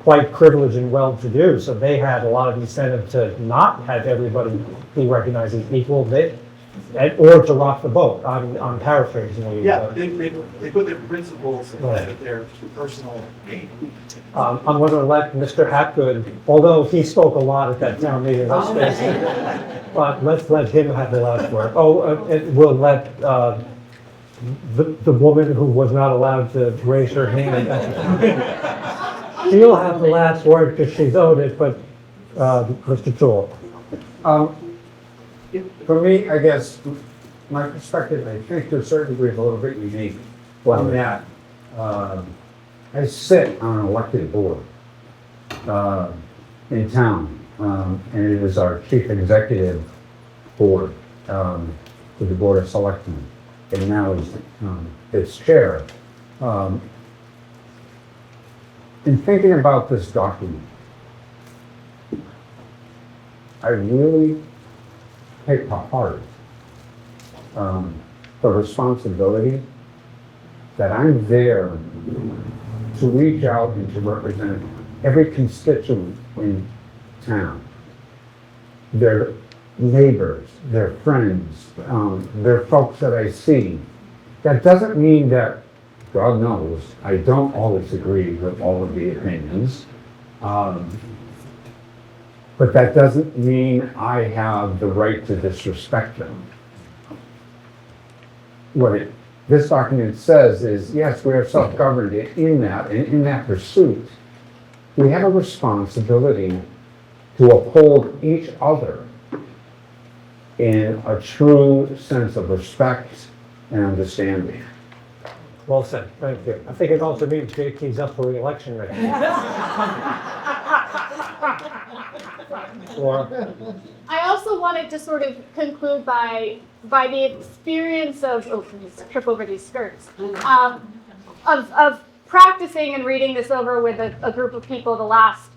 quite privileged and well-to-do, so they had a lot of incentive to not have everybody be recognized as equal, or to rock the boat. I'm paraphrasing you. Yeah, they put their principles ahead of their personal gain. I'm going to let Mr. Hapgood, although he spoke a lot at that town meeting, but let's let him have the last word. We'll let the woman who was not allowed to raise her hand. She'll have the last word because she's owed it, but Mr. Toole. For me, I guess, my perspective, I think to a certain degree, is a little bit unique. Well, that I sit on an elected board in town, and it is our chief executive board with the Board of Selectmen, and now is its chair. In thinking about this document, I really take to heart the responsibility that I'm there to reach out and to represent every constituent in town, their neighbors, their friends, their folks that I see. That doesn't mean that, God knows, I don't always agree with all of the opinions. But that doesn't mean I have the right to disrespect them. What this document says is, yes, we are self-governed in that, and in that pursuit, we have a responsibility to uphold each other in a true sense of respect and understanding. Well said, thank you. I think it also means JP's up for re-election next year. Laura? I also wanted to sort of conclude by the experience of, oh, please trip over these skirts, of practicing and reading this over with a group of people the last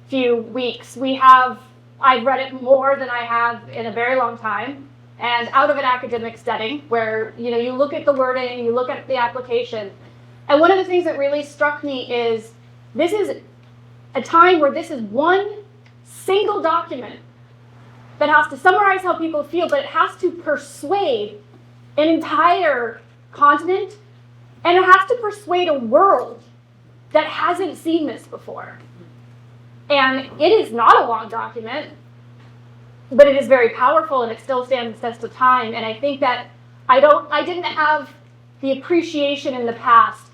few weeks. I've read it more than I have in a very long time, and out of an academic setting where, you know, you look at the wording, you look at the application. And one of the things that really struck me is this is a time where this is one single document that has to summarize how people feel, but it has to persuade an entire continent, and it has to persuade a world that hasn't seen this before. And it is not a long document, but it is very powerful, and it still stands the test of time. And I think that I didn't have the appreciation in the past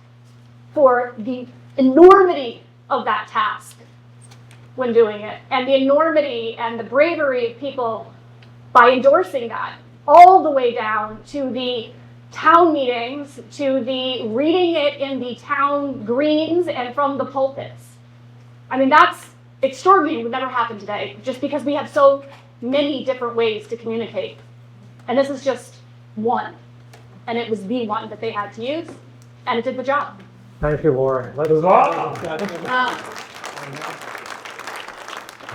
for the enormity of that task when doing it, and the enormity and the bravery of people by endorsing that, all the way down to the town meetings, to the reading it in the town greens and from the pulpits. I mean, that's extraordinary. It would never happen today, just because we have so many different ways to communicate. And this is just one. And it was the one that they had to use, and it did the job. Thank you, Laura. Let us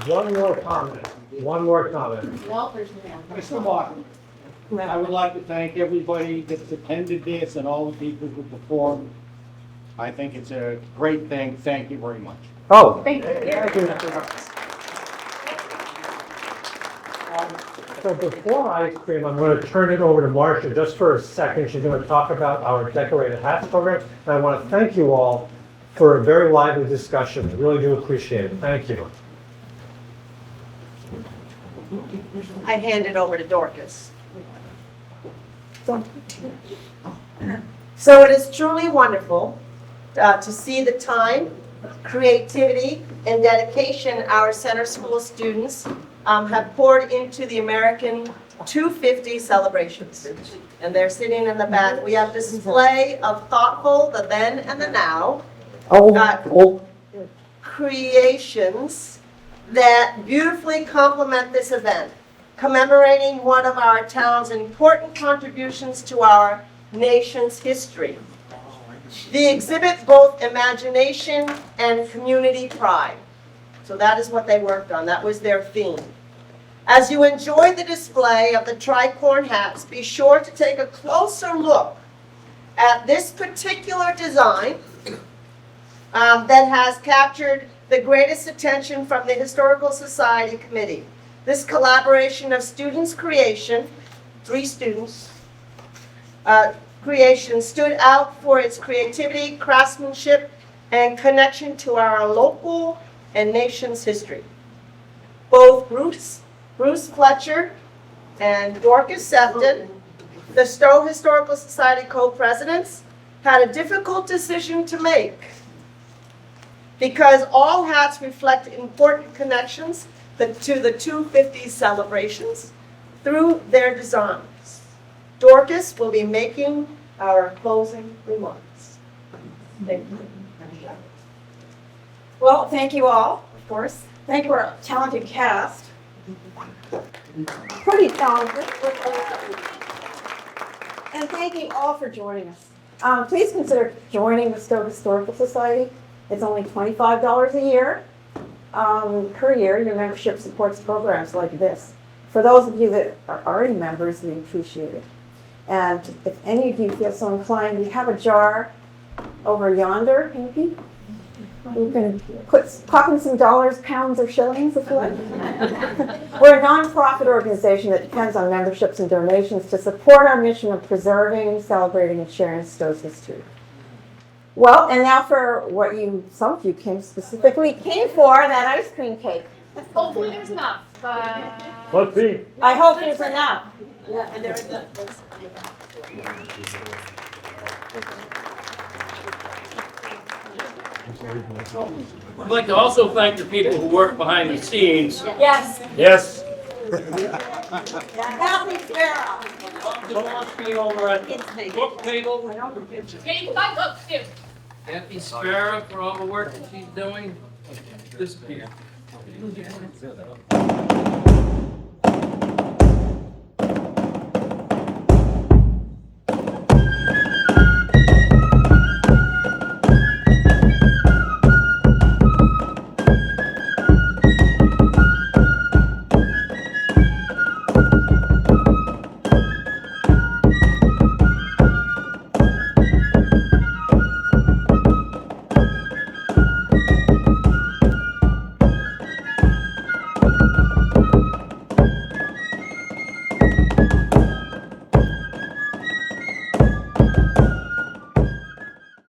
One more comment. Mr. Martin, I would like to thank everybody that's attended this and all the people who performed. I think it's a great thing. Thank you very much. Oh. Thank you. So before ice cream, I'm going to turn it over to Marcia just for a second. She's going to talk about our decorated hats program. And I want to thank you all for a very lively discussion. I really do appreciate it. Thank you. I hand it over to Dorcas. So it is truly wonderful to see the time, creativity, and dedication our center school students have poured into the American 250 celebrations. And they're sitting in the back. We have display of thoughtful, the then and the now, creations that beautifully complement this event, commemorating one of our town's important contributions to our nation's history. The exhibit both imagination and community pride. So that is what they worked on. That was their theme. As you enjoy the display of the tricorn hats, be sure to take a closer look at this particular design that has captured the greatest attention from the Historical Society Committee. This collaboration of students' creation, 3 students, creation stood out for its creativity, craftsmanship, and connection to our local and nation's history. Both Bruce Fletcher and Dorcas Sefton, the Stow Historical Society co-presidents, had a difficult decision to make because all hats reflect important connections to the 250 celebrations through their designs. Dorcas will be making our closing remarks. Thank you. Well, thank you all, of course. Thank you our talented cast. Pretty talented. And thank you all for joining us. Please consider joining the Stow Historical Society. It's only $25 a year. Per year, your membership supports programs like this. For those of you that are already members, we appreciate it. And if any of you feel so inclined, we have a jar over yonder, maybe. You can pop in some dollars, pounds, or shillings if you like. We're a nonprofit organization that depends on memberships and donations to support our mission of preserving, celebrating, and sharing Stow's history. Well, and now for what some of you came for, that ice cream cake. Hopefully there's enough. Let's see. I hope there's enough. Yeah, and there is a, I'd like to also thank the people who work behind the scenes. Yes. Yes. Happy Sarah. Don't be over at the book table. Hey, my book too. Happy Sparrow for all the work that she's doing. Disappear.